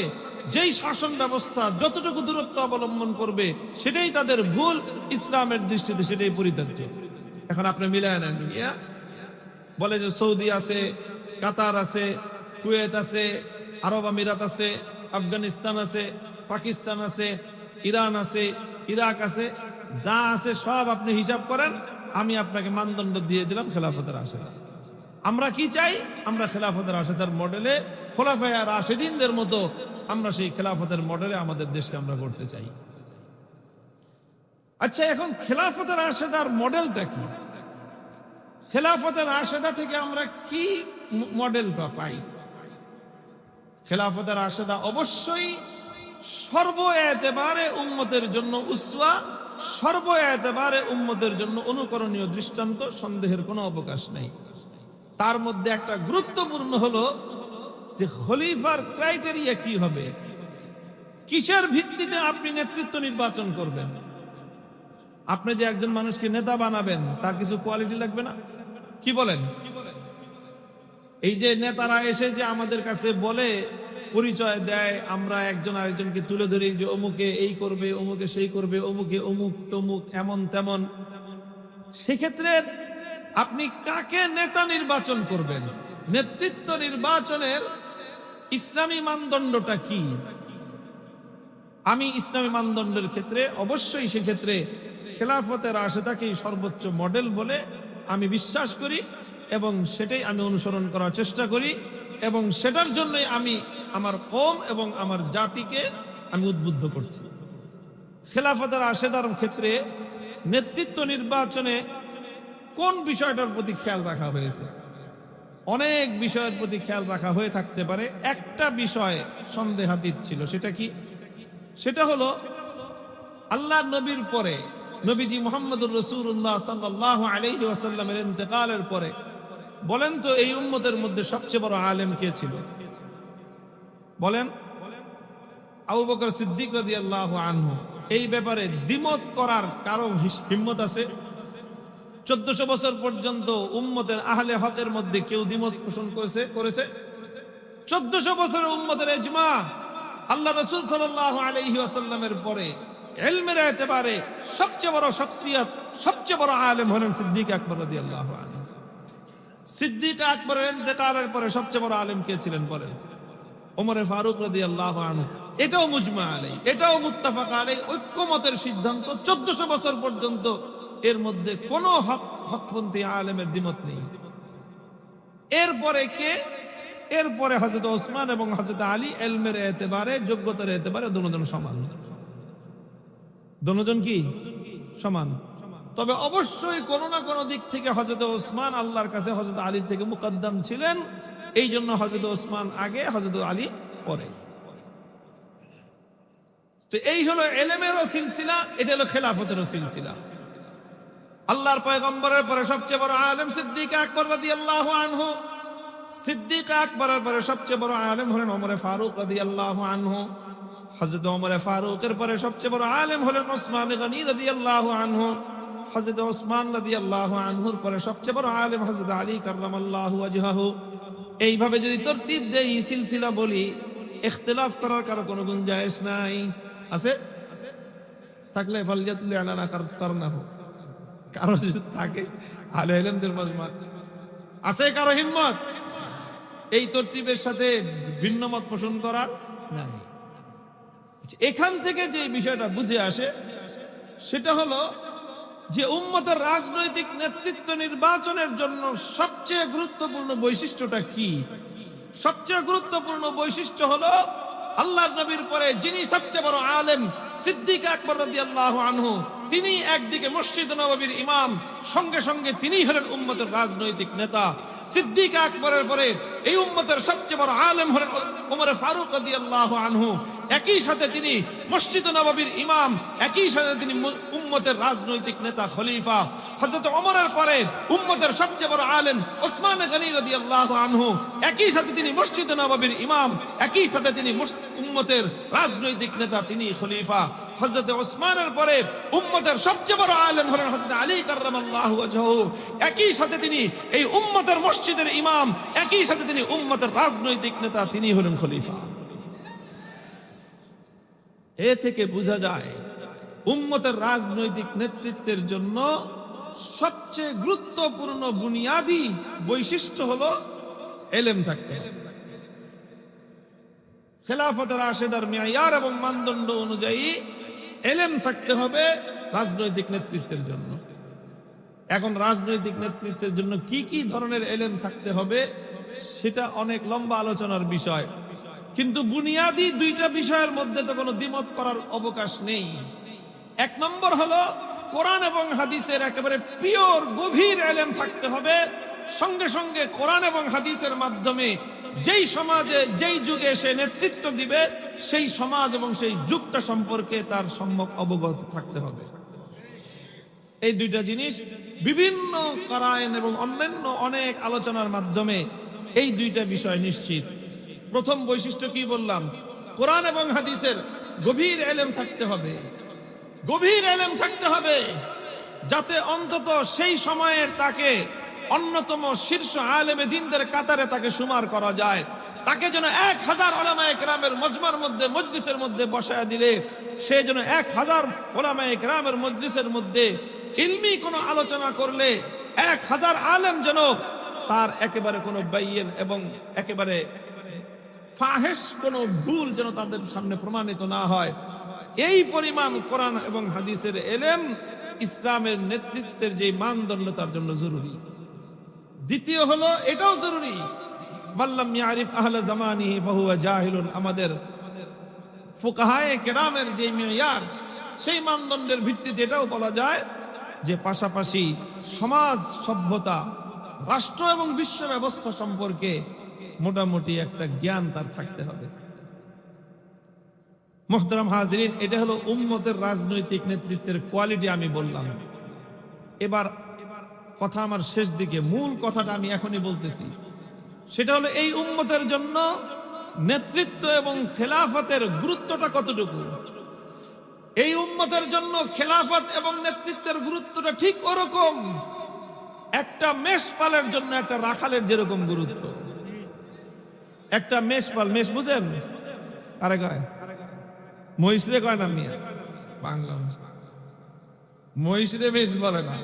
যেই শাসন ব্যবস্থা যতটুকু দূরত্ব অবলম্বন করবে সেটাই তাদের ভুল, ইসলামের দৃষ্টিতে সেটাই পরিত্যাজ্য। এখন আপনি মিলায় নেন, বলে যে সৌদি আছে, কাতার আছে, কুয়েত আছে, আরব আমিরাত আছে, আফগানিস্তান আছে, পাকিস্তান আছে, ইরান আছে, ইরাক আছে, যা আছে সব আপনি হিসাব করেন, আমি আপনাকে মানদণ্ড দিয়ে দিলাম খেলাফতের রাশেদা। আমরা কি চাই? আমরা খেলাফতের রাশেদার মডেলে, খোলাফায়ে রাশেদিনদের মতো আমরা সেই খেলাফতের মডেলে আমাদের দেশকে আমরা করতে চাই। আচ্ছা, এখন খেলাফতের রাশেদার মডেলটা কি? খেলাফতের রাশেদা থেকে আমরা কি মডেল পাই? খেলাফতের রাশেদা অবশ্যই সর্ব এতেবারে উম্মতের জন্য উসওয়া, সর্ব এতেবারে উম্মতের জন্য অনুকরণীয় দৃষ্টান্ত, সন্দেহের কোনো অবকাশ নেই। তার মধ্যে একটা গুরুত্বপূর্ণ হলো যে খলিফার ক্রাইটেরিয়া কি হবে, কিসের ভিত্তিতে আপনি নেতৃত্ব নির্বাচন করবেন। আপনি যে একজন মানুষকে নেতা বানাবেন তার কিছু কোয়ালিটি লাগবে না? কি বলেন? এই যে নেতারা এসে যে আমাদের কাছে বলে, পরিচয় দেয়, আমরা একজন আরেকজনকে তুলে ধরি যে অমুকে এই করবে, অমুকে সেই করবে, অমুকে অমুক তমুক এমন তেমন, সেক্ষেত্রে আপনি কাকে নেতা নির্বাচন করবেন? নেতৃত্ব নির্বাচনের ইসলামী মানদণ্ডটা কি? আমি ইসলামী মানদণ্ডের ক্ষেত্রে অবশ্যই সেক্ষেত্রে খেলাফতের রাশেদাকেই সর্বোচ্চ মডেল বলে আমি বিশ্বাস করি এবং সেটাই আমি অনুসরণ করার চেষ্টা করি এবং সেটার জন্যই আমি আমার কওম এবং আমার জাতিকে আমি উদ্বুদ্ধ করছি। খেলাফতের রাশেদার ক্ষেত্রে নেতৃত্ব নির্বাচনে কোন বিষয়টার প্রতি খেয়াল রাখা হয়েছে? অনেক বিষয়ের প্রতি খেয়াল রাখা হয়ে থাকতে পারে, একটা বিষয় সন্দেহাতীত ছিল। সেটা কি? সেটা হলো আল্লাহ নবীর পরে নবীজি মুহাম্মদুর রাসূলুল্লাহ সাল্লাল্লাহু আলাইহি ওয়াসাল্লামের ইন্তেকালের পরে বলেন তো এই উম্মতের মধ্যে সবচেয়ে বড় আলেম কে ছিল? বলেন। আবু বকর সিদ্দিক রাদিয়াল্লাহু আনহু। এই ব্যাপারে দ্বিমত করার কারো হিম্মত আছে? 1400 বছর পর্যন্ত উম্মতের আহলে হকের মধ্যে কেউ দ্বিমত পোষণ করেছে? 1400 বছরের উম্মতের ইজমা। আল্লাহ রাসূল সাল্লাল্লাহু আলাইহি ওয়াসাল্লামের পরে ইলমের এতেবারে সবচেয়ে বড় শখসিয়ত, সবচেয়ে বড় আলেম হলেন সিদ্দিক আকবর রাদিয়াল্লাহু আনহু। সিদ্দিক আকবরের ইন্তেকালের পরে সবচেয়ে বড় আলেম কে ছিলেন বলেন? ওমর ফারুক রাদিয়াল্লাহু আনহু। এটাও মুজমা আলাইহি, এটাও মুত্তাফাক আলাইহি, ঐক্যমতের সিদ্ধান্ত। 1400 বছর পর্যন্ত এর মধ্যে কোনো হকপন্থী আলেমের দ্বিমত নেই। এরপরে কে? এরপরে হযরত ওসমান এবং হযরত আলী ইলমের এতেবারে, যোগ্যতার এতেবারে দুজন সমান। দুজন কি সমান? তবে অবশ্যই কোনো না কোনো দিক থেকে হযরত ওসমান আল্লাহর কাছে হযরত আলীর থেকে মুকদ্দম ছিলেন। এই জন্য হযরত ওসমান আগে, হযরত আলী পরে। তো এই হলো ইলমেরও সিলসিলা, এটা হলো খেলাফতেরও সিলসিলা। আল্লাহর পয়গম্বরের পরে সবচেয়ে বড় আলেম সিদ্দিক আকবর রাদিয়াল্লাহু আনহু। সিদ্দিক আকবরের পরে সবচেয়ে বড় আলেম হলেন ওমর ফারুক রাদিয়াল্লাহু আনহু। হযরত ওমর ফারুকের পরে সবচেয়ে বড় আলেম হলেন ওসমান গনি রাদিয়াল্লাহু আনহু। হযরত ওসমান রাদিয়াল্লাহু আনহুর পরে সবচেয়ে বড় আলেম হযরত আলী কাররামাল্লাহু ওয়াজহাহু। এইভাবে যদি তরতিব দেই, সিলসিলা বলি, ইখতিলাফ করার কারো কোনো গুঞ্জাইশ নাই। আছে? থাকলে ফালজাতুল আলানা কারনাহু। কারো যদি থাকে আহলে ইলমদের মাজমা আছে, কারো হিম্মত এই তরতিবের সাথে ভিন্ন মত পোষণ করার নাই। এখান থেকে যে বিষয়টা বুঝে আসে সেটা হলো যে উম্মতের রাজনৈতিক নেতৃত্ব নির্বাচনের জন্য সবচেয়ে গুরুত্বপূর্ণ বৈশিষ্ট্যটা কি? সবচেয়ে গুরুত্বপূর্ণ বৈশিষ্ট্য হলো আল্লাহর নবীর পরে যিনি সবচেয়ে বড় আলেম সিদ্দিক আকবর রাদিয়াল্লাহু আনহু, তিনি একদিকে মসজিদ নববীর ইমাম, সঙ্গে সঙ্গে তিনি হলেন উম্মতের রাজনৈতিক নেতা। সিদ্দিক আকবরের পরে এই উম্মতের সবচেয়ে বড় আলেম হলেন ওমর ফারুক রাদিয়াল্লাহু আনহু। একই সাথে তিনি মসজিদ নববীর ইমাম, একই সাথে তিনি উম্মতের রাজনৈতিক নেতা খলিফা। হযরত ওমরের পরে উম্মতের সবচেয়ে বড় আলেম ওসমান গনি রাদিয়াল্লাহু আনহু, একই সাথে তিনি মসজিদ নববীর ইমাম, একই সাথে তিনি উম্মতের রাজনৈতিক নেতা, তিনি খলিফা। হযরত ওসমানের পরে উম্মতের সবচেয়ে বড় আলেম হলেন হযরত আলী কাররামাল্লাহু ওয়াজহু, একই সাথে তিনি এই উম্মতের মসজিদের ইমাম, একই সাথে তিনি উম্মতের রাজনৈতিক নেতা, তিনি হলেন খলিফা। এ থেকে বোঝা যায় উম্মতের রাজনৈতিক নেতৃত্বের জন্য সবচেয়ে গুরুত্বপূর্ণ বুনিয়াদি বৈশিষ্ট্য হলো ইলম থাকতে হবে। খেলাফতের রাশেদার মেয়ার এবং মানদণ্ড অনুযায়ী ইলম থাকতে হবে রাজনৈতিক নেতৃত্বের জন্য। এখন রাজনৈতিক নেতৃত্বের জন্য কি কি ধরনের ইলম থাকতে হবে সেটা অনেক লম্বা আলোচনার বিষয়, কিন্তু বুনিয়াদি দুইটা বিষয়ের মধ্যে তো কোনো দ্বিমত করার অবকাশ নেই। এক নম্বর হলো কোরআন এবং হাদিসের একেবারে পিওর গভীর ইলম থাকতে হবে। সঙ্গে সঙ্গে কোরআন এবং হাদিসের মাধ্যমে যেই সমাজে যেই যুগে সে নেতৃত্ব দিবে সেই সমাজ এবং সেই যুগটা সম্পর্কে তার সম্যক অবগত থাকতে হবে। এই দুইটা জিনিস বিভিন্ন কারাইন এবং অন্যান্য অনেক আলোচনার মাধ্যমে এই দুইটা বিষয় নিশ্চিত। প্রথম বৈশিষ্ট্য কি বললাম? কোরআন এবং হাদিসের গভীর ইলম থাকতে হবে। গভীর ইলম থাকতে হবে যাতে অন্তত সেই সময়ের তাকে অন্যতম শীর্ষ আলেমে দ্বীনদের কাতারে তাকে শুমার করা যায়। তাকে যেন 1000 উলামায়ে কেরামের মজমার মধ্যে, মজলিসের মধ্যে বসায় দিলে সে যেন 1000 উলামায়ে কেরামের মজলিসের মধ্যে ইলমি কোনো আলোচনা করলে 1000 আলেম যেন তার একেবারে কোনো বাইয়িন এবং একেবারে ফাহেশ কোনো ভুল যেন তাদের সামনে প্রমাণিত না হয়। এই পরিমাণ কোরআন এবং হাদিসের ইলম ইসলামের নেতৃত্বের যে মানদণ্ড তার জন্য জরুরি। দ্বিতীয় হলো এটাও জরুরি, মাল্লাম ইয়ারিফ আহলা জামানিহি ফাহুয়া জাহিলুন। আমাদের ফুকাহায়ে কেরামের যে মেয়ার, সেই মানদণ্ডের ভিত্তিতে এটাও বলা যায় যে পাশাপাশি সমাজ সভ্যতা, রাষ্ট্র এবং বিশ্ব ব্যবস্থা সম্পর্কে মোটামুটি একটা জ্ঞান তার থাকতে হবে। মুহতারাম হাজিরিন, এটা হলো উম্মতের রাজনৈতিক নেতৃত্বের কোয়ালিটি আমি বললাম। এবার কথা আমার শেষ দিকে, মূল কথাটা আমি এখনই বলতেছি, সেটা হলো এই উম্মতের জন্য নেতৃত্ব এবং খেলাফতের গুরুত্বটা কতটুকু। এই উম্মতের জন্য খেলাফত এবং নেতৃত্বের গুরুত্বটা ঠিক ওরকম একটা মেষপালের জন্য একটা রাখালের যেরকম গুরুত্ব। একটা মেষপাল, মেষ বুঝেন? আরে কয় মহিষরে কয় না মিয়া, বাংলা মহিষরে মেষ বলে না,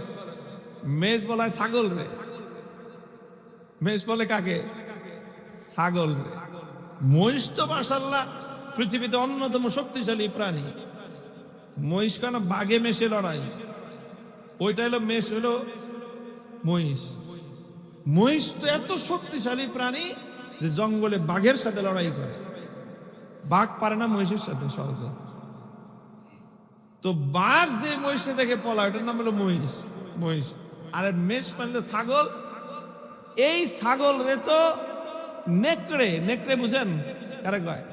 মেষ বলা হয় ছাগল রে। মেষ বলে কাকে? ছাগল রে। মহিষ তো মাশাআল্লাহ পৃথিবীতে অন্যতম শক্তিশালী প্রাণী। মহিষ কেন বাঘে মেষে লড়াই, ওইটা হলো মেষ, হলো মহিষ। মহিষ তো এত শক্তিশালী প্রাণী যে জঙ্গলে বাঘের সাথে লড়াই করে। বাঘ পারে না মহিষের সাথে সহজে। তো বাঘ যে মহিষকে দেখে পলা, ওটার নাম হলো মহিষ। মহিষ আর মেষ মানে ছাগল। এই ছাগল রে তো নেকড়ে, নেকড়ে বুঝেন কারে কয়?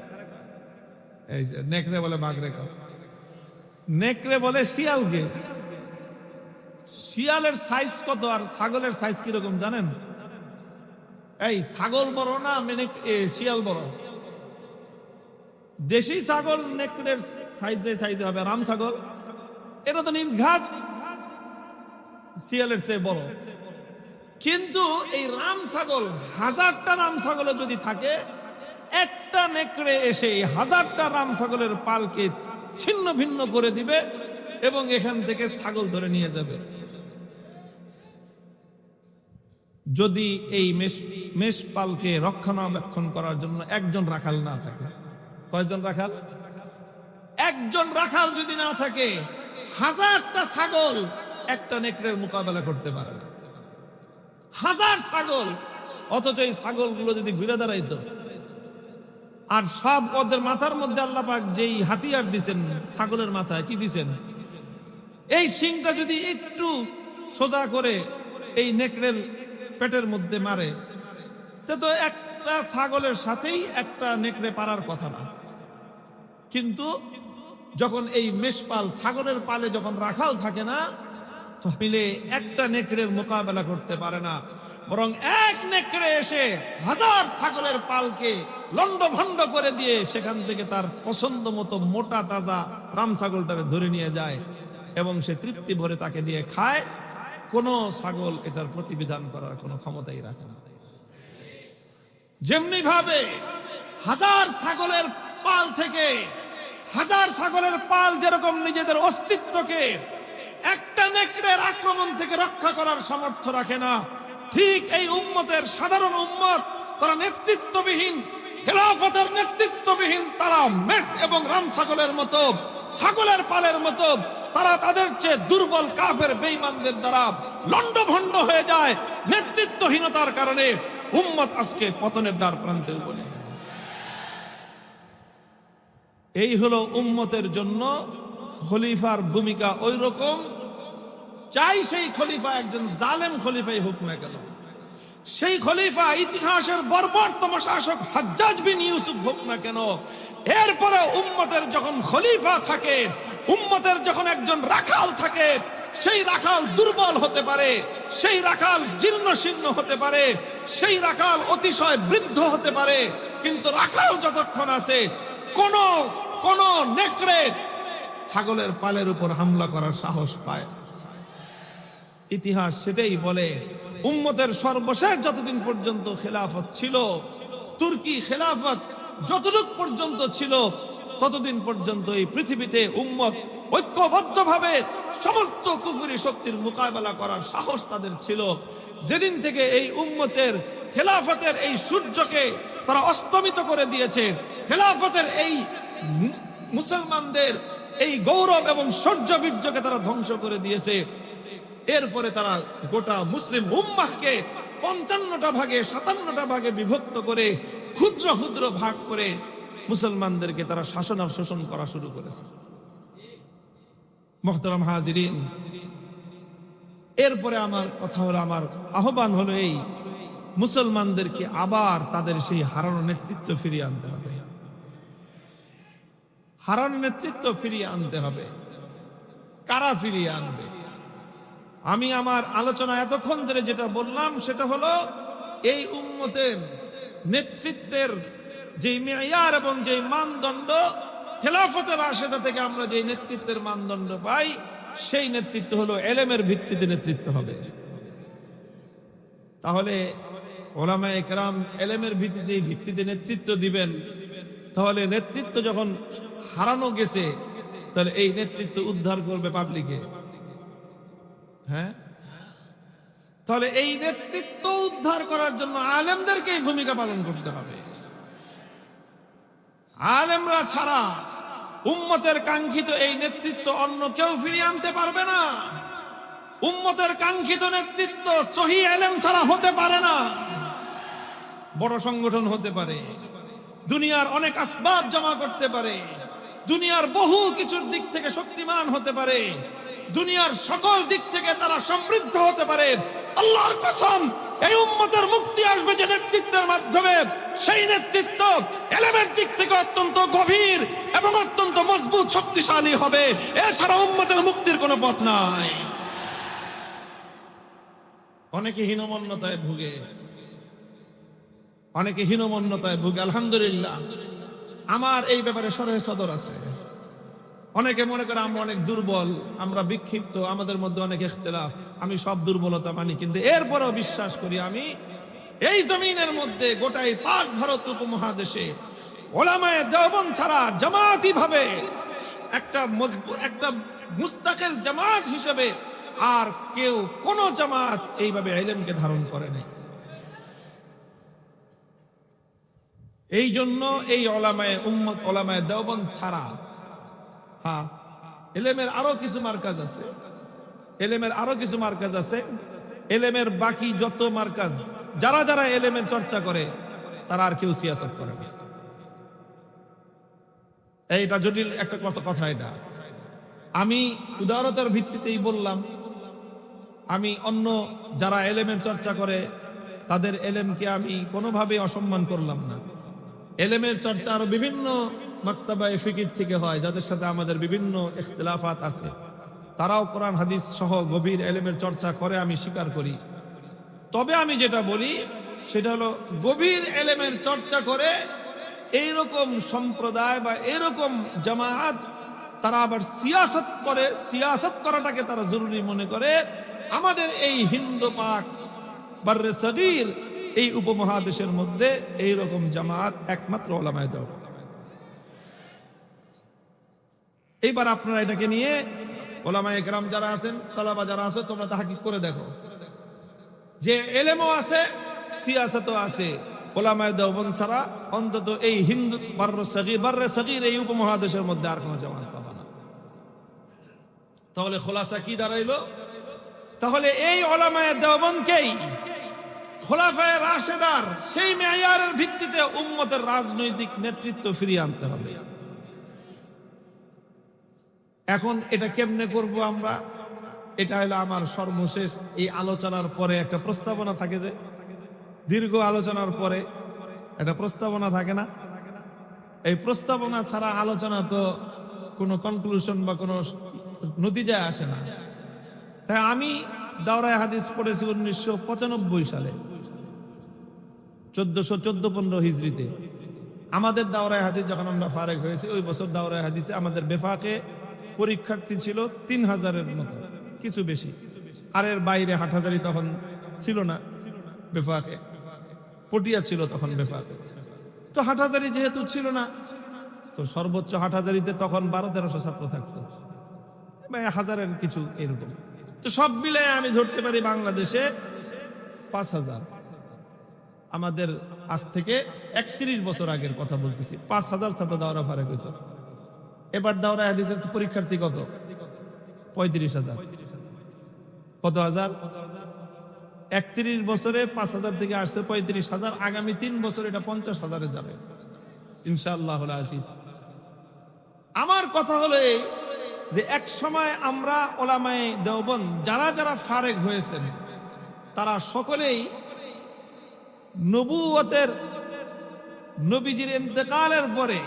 এই যে নেকড়ে বলে বাঘরে কয়, নেকড়ে বলে শিয়ালকে। শিয়ালের সাইজ কত আর ছাগলের সাইজ কিরকম জানেন? এই ছাগল বড় না শিয়াল বড়? দেশি ছাগল নেকড়ের সাইজে হবে। রাম ছাগল এটা তো নির্ঘাত শিয়ালের চেয়ে বড়। কিন্তু এই রাম ছাগল, 1000টা রাম ছাগল যদি থাকে, একটা নেকড়ে এসে 1000টা রাম ছাগলের পালকে ছিন্ন ভিন্ন করে দিবে এবং এখান থেকে ছাগল ধরে নিয়ে যাবে। যদি এই মেষ পালকে রক্ষণাবেক্ষণ করার জন্য একজন রাখাল না থাকে। কয়জন রাখাল? একজন রাখাল যদি না থাকে, 1000টা ছাগল একটা নেকড়ের মোকাবেলা করতে পারে না। 1000 ছাগল, অথচ এই ছাগলগুলো যদি ঘুরে দাঁড়াইতো, আর সব ওদের মাথার মধ্যে আল্লাহ পাক যেই হাতিয়ার দিছেন, ছাগলের মাথায় কি দিছেন, এই শিংটা যদি একটু সোজা করে এই নেকড়ের পেটের মধ্যে মারে, তো একটা ছাগলের সাথেই একটা নেকড়ে পারার কথা না। কিন্তু যখন এই মেষপাল ছাগলের পালে যখন রাখাল থাকে না, তো মিলে একটা নেকড়ের মোকাবেলা করতে পারে না, বরং এক নেকড়ে এসে হাজার ছাগলের পালকে লন্ডভন্ড করে দিয়ে সেখান থেকে তার পছন্দ মতো মোটা তাজা রাম ছাগলটাকে ধরে নিয়ে যায় এবং সে তৃপ্তি ভরে তাকে দিয়ে খায়। কোনো ছাগল এটার প্রতিবিধান করার কোনো ক্ষমতাই রাখে না। যেমনি ভাবে হাজার ছাগলের পাল থেকে হাজার ছাগলের পাল যেরকম নিজেদের অস্তিত্বকে একটা নেকড়ের আক্রমণ থেকে রক্ষা করার সামর্থ্য রাখে না, ঠিক এই উম্মতের সাধারণ উম্মত, তারা নেতৃত্ববিহীন, খেলাফতের নেতৃত্ববিহীন, তারা মেষ এবং রাম ছাগলের মতো, ছাগলের পালের মতো, তারা তাদের চেয়ে দুর্বল কাফের বেঈমানদের দ্বারা লন্ডভন্ড হয়ে যায়। নেতৃত্বহীনতার কারণে উম্মত আজকে পতনের দ্বার প্রান্তে উপনীত। এই হলো উম্মতের জন্য খলিফার ভূমিকা ওই রকম, চাই সেই খলিফা একজন জালেম খলিফাই হোক না কেন, সেই খলিফা ইতিহাসের বর্বরতম শাসক হাজ্জাজ বিন ইউসুফ হোক না কেন, এরপরে উম্মতের যখন খলিফা থাকে, উম্মতের যখন একজন রাখাল থাকে, সেই রাখাল দুর্বল হতে পারে, সেই রাখাল জীর্ণশীর্ণ হতে পারে, সেই রাখাল অতিশয় বৃদ্ধ হতে পারে, কিন্তু রাখাল যতক্ষণ আছে কোন নেকড়ে ছাগলের পালের উপর হামলা করার সাহস পায়। ইতিহাস সেটাই বলে। উম্মতের সর্বশেষ যতদিন পর্যন্ত খেলাফত ছিল, তুর্কি খেলাফত যতটুক পর্যন্ত ছিল, ততদিন পর্যন্ত এই পৃথিবীতে উম্মত ঐক্যবদ্ধভাবে সমস্ত কুফরি শক্তির মোকাবেলা করার সাহস তাদের ছিল। যেদিন থেকে এই উম্মতের খেলাফতের এই সূর্যকে তারা অস্তমিত করে দিয়েছে, খেলাফতের এই মুসলমানদের এই গৌরব এবং শৌর্য বীর্যকে তারা ধ্বংস করে দিয়েছে, এরপরে তারা গোটা মুসলিম উম্মাহকে 55টা ভাগে 57টা ভাগে বিভক্ত করে ক্ষুদ্র ক্ষুদ্র ভাগ করে মুসলমানদেরকে তারা শাসন আর শোষণ করা শুরু করেছে। মুহতারাম হাজিরিন, এরপরে আমার কথা হলো, আমার আহ্বান হলো এই মুসলমানদেরকে আবার তাদের সেই হারানো নেতৃত্ব ফিরিয়ে আনতে হবে। হারানো নেতৃত্ব ফিরিয়ে আনতে হবে। কারা ফিরিয়ে আনবে? আমি আমার আলোচনা এতক্ষণ ধরে যেটা বললাম সেটা হলো এই উম্মতের নেতৃত্বের যে মেয়ার এবং যে মানদণ্ড, খেলাফতের রাশেদা থেকে আমরা যে নেতৃত্বের মানদণ্ড পাই, সেই নেতৃত্ব হলো এলেমের ভিত্তিতে নেতৃত্ব হবে। তাহলে ওলামায়ে কেরাম এলেমের ভিত্তিতে নেতৃত্ব দিবেন। তাহলে নেতৃত্ব যখন হারানো গেছে, তাহলে এই নেতৃত্ব উদ্ধার করবে পাবলিকে। হ্যাঁ, তাহলে এই নেতৃত্ব উদ্ধার করার জন্য আলেমদেরকেই ভূমিকা পালন করতে হবে। আলেমরা ছাড়া উম্মতের কাঙ্ক্ষিত এই নেতৃত্ব অন্য কেউ ফিরিয়ে আনতে পারবে না। উম্মতের কাঙ্ক্ষিত নেতৃত্ব সহি আলেম ছাড়া হতে পারে না। বড় সংগঠন হতে পারে, দুনিয়ার অনেক আসবাব জমা করতে পারে, দুনিয়ার বহু কিছুর দিক থেকে শক্তিমান হতে পারে, দুনিয়ার সকল দিক থেকে তারা সমৃদ্ধ হতে পারে। আল্লাহর কসম, এই উম্মতের মুক্তি আসবে যে নেতৃত্বের মাধ্যমে, সেই নেতৃত্ব এলেমের দিক থেকে অত্যন্ত গভীর এবং অত্যন্ত মজবুত শক্তিশালী হবে। এছাড়া উম্মতের মুক্তির কোনো পথ নাই। অনেকে হীনমন্যতায় ভুগে, অনেকে হীনমন্যতায় ভুগে। আলহামদুলিল্লাহ, আমার এই ব্যাপারে সরহে সদর আছে। অনেকে মনে করে আমরা অনেক দুর্বল, আমরা বিক্ষিপ্ত, আমাদের মধ্যে অনেক ইখতিলাফ। আমি সব দুর্বলতা মানি, কিন্তু এরপরও বিশ্বাস করি আমি এই জমিনের মধ্যে গোটাই পাক ভারত উপমহাদেশে ওলামায়ে দেওবন্দ ছাড়া জামাতি ভাবে একটা মুস্তাকিল জামাত হিসেবে আর কেউ কোন জামাত এইভাবে ইলমকে ধারণ করে নাই। এই জন্য এই ওলামায়ে উম্মত, ওলামায়ে দেওবন্দ ছাড়া এলেমের আরো কিছু মার্কাজ আছে, এলেমের আরো কিছু মার্কাজ আছে। এলেমের বাকি যত মার্কাজ, যারা যারা এলেমের চর্চা করে, তারা আর কেউ সিয়াসত করে না। এইটা জটিল একটা কথা। এটা আমি উদারতার ভিত্তিতেই বললাম। আমি অন্য যারা এলেমের চর্চা করে তাদের এলেমকে আমি কোনোভাবে অসম্মান করলাম না। এলেমের চর্চা আরো বিভিন্ন মাকতাবায়ে ফিকির থেকে হয়, যাদের সাথে আমাদের বিভিন্ন ইখতিলাফাত আছে, তারাও কোরআন হাদিস সহ গভীর ইলমের চর্চা করে, আমি স্বীকার করি। তবে আমি যেটা বলি সেটা হলো, গভীর ইলমের চর্চা করে এইরকম সম্প্রদায় বা এরকম জামায়াত তারা আবার সিয়াসত করে, সিয়াসত করাটাকে তারা জরুরি মনে করে। আমাদের এই হিন্দু পাক বাররে সগীর এই উপমহাদেশের মধ্যে এইরকম জামাত একমাত্র উলামায়ে দেওবন্দ। এইবার আপনারা এটাকে নিয়ে উলামায়ে কেরাম যারা আছেন, তালাবা যারা আছে, তোমরা তাহকিক করে দেখো যে এলেমও আছে, সিয়াসতও আছে। উলামায়ে দেওবন্দ ছাড়া অন্তত এই হিন্দু বাররে সগীর এই উপমহাদেশের মধ্যে আর কোনো জামাত পাবা না। তাহলে খোলাসা কি দাঁড়াইলো? তাহলে এই উলামায়ে দেওবন্দকেই খোলাফায়ে রাশেদার সেই মেয়ারের ভিত্তিতে উম্মতের রাজনৈতিক নেতৃত্ব ফিরিয়ে আনতে হবে। এখন এটা কেমনে করব আমরা? এটা হলো আমার সর্বশেষ এই আলোচনার পরে একটা প্রস্তাবনা থাকে, যে দীর্ঘ আলোচনার পরে একটা প্রস্তাবনা থাকে না? এই প্রস্তাবনা ছাড়া আলোচনা তো কোনো কনক্লুশন বা কোনো নতিজায় আসে না। তাই আমি দাওরায়ে হাদিস পড়েছি 1995 সালে, 1414-15 হিজরিতে। আমাদের দাওরায়ে হাদিস যখন আমরা ফারেক হয়েছি, ওই বছর দাওরায়ে হাদিসে আমাদের বেফাকে পরীক্ষার্থী ছিল 3000-এর মতো, কিছু বেশি। আর এর বাইরে হাটহাজারি তখন ছিল না বেফাকে, পটিয়া ছিল তখন বেফাকে। তো হাটহাজারি যেহেতু ছিল না, তো সর্বোচ্চ হাটহাজারিতে তখন 1200-1300 ছাত্র থাকতো, 1000-এর কিছু এরকম। তো সব মিলে আমি ধরতে পারি বাংলাদেশে 5000। আমাদের আজ থেকে 31 বছর আগের কথা বলতেছি, 5000 ছাত্র দাওরা ফারেক হইতো। এবার দাওরায়ে হাদিসের পরীক্ষার্থী কত? 35,000। কত হাজার? 31 বছরে 5000 থেকে আসছে 35,000। আগামী 3 বছর এটা 50,000-এ যাবে ইনশাআল্লাহুল আজিজ। আমার কথা হলো এই যে এক সময় আমরা উলামায়ে দেওবন্দ যারা যারা ফারেক হয়েছেন, তারা সকলেই নবুয়তের, নবীজির ইন্তেকালের পরে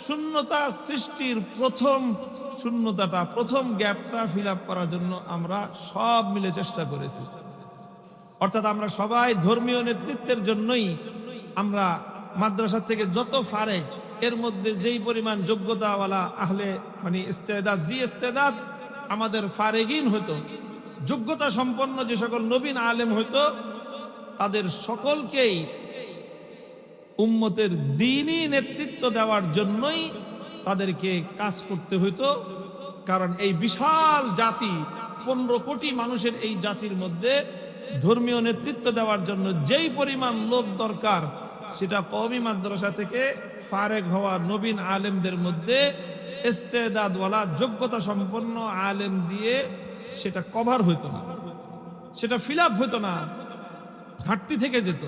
শূন্যতা সৃষ্টির প্রথম শূন্যতাটা, প্রথম গ্যাপটা ফিল আপ করার জন্য আমরা সব মিলে চেষ্টা করেছি। অর্থাৎ আমরা সবাই ধর্মীয় নেতৃত্বের জন্যই আমরা মাদ্রাসা থেকে যত ফারেক, এর মধ্যে যেই পরিমাণ যোগ্যতাওয়ালা আহলে মানে ইস্তেদাদ, জি ইস্তেদাদ আমাদের ফারেগিন হতো, যোগ্যতা সম্পন্ন যে সকল নবীন আলেম হতো, তাদের সকলকেই উম্মতের দ্বীনি নেতৃত্ব দেওয়ার জন্যই তাদেরকে কাজ করতে হইতো। কারণ এই বিশাল জাতি, 15 কোটি মানুষের এই জাতির মধ্যে ধর্মীয় নেতৃত্ব দেওয়ার জন্য যেই পরিমাণ লোক দরকার, সেটা কওমি মাদ্রাসা থেকে ফারেক হওয়া নবীন আলেমদের মধ্যে ইস্তেদাদওয়ালা যোগ্যতা সম্পন্ন আলেম দিয়ে সেটা কভার হইতো না, সেটা ফিল আপ হইতো না, ঘাটতি থেকে যেত।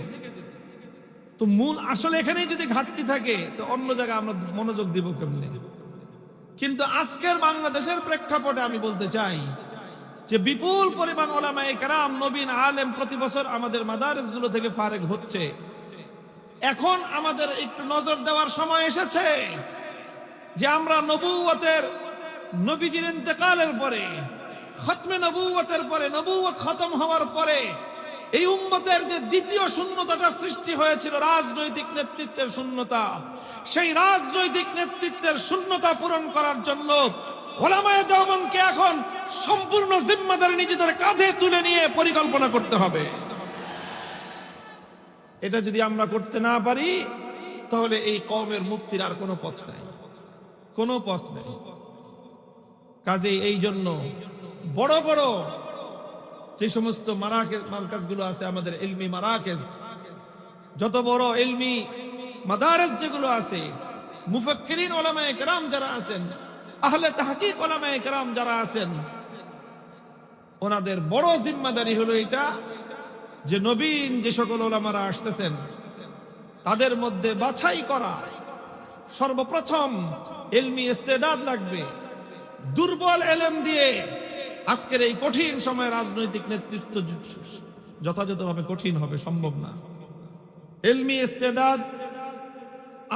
তো মূল আসলে এখানেই যদি ঘাটতি থাকে, তো অন্য জায়গায় আমরা মনোযোগ দিব কেমনে? কিন্তু আজকের বাংলাদেশের প্রেক্ষাপটে আমি বলতে চাই যে বিপুল পরিমাণ উলামায়ে কেরাম, নবীন আলেম প্রতি বছর আমাদের মাদারিসগুলো থেকে ফারেক হচ্ছে। এখন আমাদের একটু নজর দেওয়ার সময় এসেছে যে আমরা নবুয়তের, নবীজির ইন্তেকালের পরে, খতমে নবুয়তের পরে, নবুয়ত খতম হওয়ার পরে এই উম্মতের যে দ্বিতীয় শূন্যতাটা সৃষ্টি হয়েছিল, রাজনৈতিক নেতৃত্বের শূন্যতা, সেই রাজনৈতিক নেতৃত্বের শূন্যতা পূরণ করার জন্য উলামায়ে দেওবন্দকে এখন সম্পূর্ণ জিম্মাদারি নিজেদের কাঁধে তুলে নিয়ে পরিকল্পনা করতে হবে। এটা যদি আমরা করতে না পারি, তাহলে এই কওমের মুক্তির আর কোনো পথ নাই, কোনো পথ নেই। কাজেই এই জন্য বড় বড় যে সমস্ত মারকাজগুলো আছে, আমাদের ইলমি মারাকেজ, যত বড় ইলমি মাদারিস যেগুলো আছে, মুফাক্কিরিন উলামায়ে কেরাম যারা আছেন, আহলে তাহকিক উলামায়ে কেরাম যারা আছেন, ওনাদের বড় জিম্মাদারি হলো এটা যে নবীন যে সকল উলামারা আসতেছেন তাদের মধ্যে বাছাই করা। সর্বপ্রথম ইলমি ইস্তেদাদ লাগবে। দুর্বল ইলম দিয়ে আজকের এই কঠিন সময়ে রাজনৈতিক নেতৃত্ব যথাযথভাবে কঠিন হবে, সম্ভব না। ইলমি ইস্তেদাদ,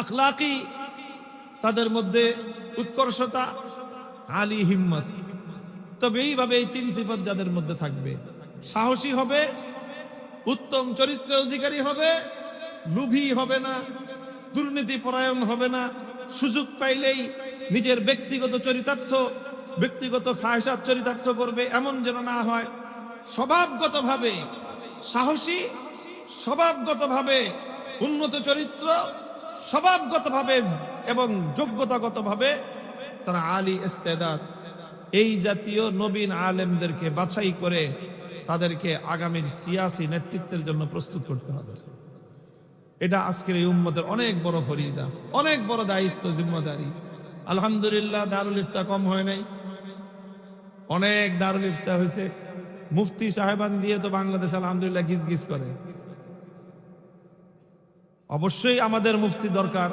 আখলাকি তাদের মধ্যে উৎকর্ষতা, আলী হিম্মত। তবে এইভাবে এই 3 সিফত যাদের মধ্যে থাকবে, সাহসী হবে, উত্তম চরিত্রের অধিকারী হবে, লোভী হবে না, দুর্নীতি পরায়ণ হবে না, সুযোগ পাইলেই নিজের ব্যক্তিগত চরিতার্থ, ব্যক্তিগত খায়সাত চরিতার্থ করবে, এমন যেন না হয়। স্বভাবগতভাবে সাহসী, স্বভাবগতভাবে উন্নত চরিত্র, স্বভাবগতভাবে এবং যোগ্যতাগতভাবে তারা আলী ইস্তেদাত। এই জাতীয় নবীন আলেমদেরকে বাছাই করে তাদেরকে আগামীর সিয়াসি নেতৃত্বের জন্য প্রস্তুত করতে হবে। এটা আজকের এই উম্মতের অনেক বড় ফরিজা, অনেক বড় দায়িত্ব, জিম্মাদারি। আলহামদুলিল্লাহ, দারুল ইফতা কম হয় নাই, অনেক দারুল ইফতা হয়েছে। মুফতি সাহেবান দিয়ে তো বাংলাদেশ আলহামদুলিল্লাহ গিজ গিজ করে। অবশ্যই আমাদের মুফতি দরকার,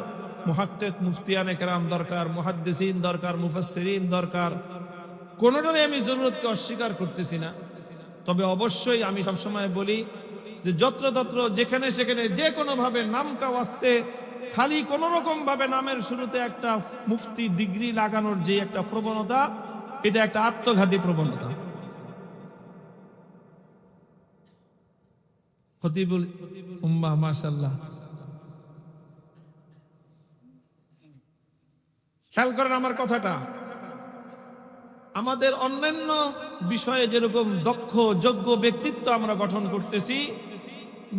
মুহাক্কিক মুফতিয়ানে কেরাম দরকার, মুহাদ্দিসিন দরকার, মুফাসসিরিন দরকার। কোনোটারই আমি জরুরতকে অস্বীকার করতেছি না। তবে অবশ্যই আমি সবসময় বলি যে যত্রতত্র যেখানে সেখানে যে কোনোভাবে নামকা ওয়াস্তে খালি কোন রকম ভাবে নামের শুরুতে একটা মুফতি ডিগ্রি লাগানোর যে একটা প্রবণতা, এটা একটা আত্মঘাতী প্রবণতা। খতিবুল উম্মাহ, মাশাআল্লাহ, খেয়াল করেন আমার কথাটা। আমাদের অন্যান্য বিষয়ে যেরকম দক্ষ যোগ্য ব্যক্তিত্ব আমরা গঠন করতেছি,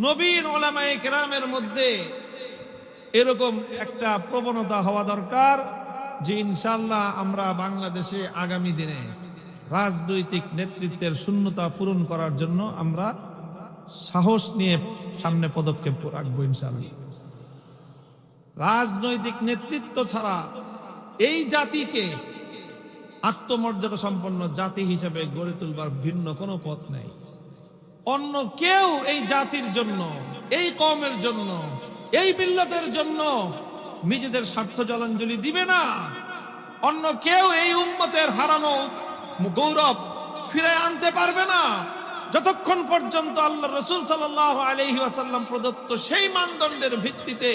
নবীন উলামায়ে কেরামের মধ্যে এরকম একটা প্রবণতা হওয়া দরকার যে ইনশাআল্লাহ আমরা বাংলাদেশে আগামী দিনে রাজনৈতিক নেতৃত্বের শূন্যতা পূরণ করার জন্য আমরা সাহস নিয়ে সামনে পদক্ষেপ রাখবো ইনশাআল্লাহ। রাজনৈতিক নেতৃত্ব ছাড়া এই জাতিকে আত্মমর্যাদা সম্পন্ন জাতি হিসেবে গড়ে তুলবার ভিন্ন কোনো পথ নেই। অন্য কেউ এই জাতির জন্য, এই কওমের জন্য, এই মিল্লাতের জন্য নিজেদের স্বার্থ জলাঞ্জলি দিবে না। অন্য কেউ এই উম্মতের হারানো গৌরব ফিরে আনতে পারবে না যতক্ষণ পর্যন্ত আল্লাহ রাসূল সাল্লাল্লাহু আলাইহি ওয়াসাল্লাম প্রদত্ত সেই মানদণ্ডের ভিত্তিতে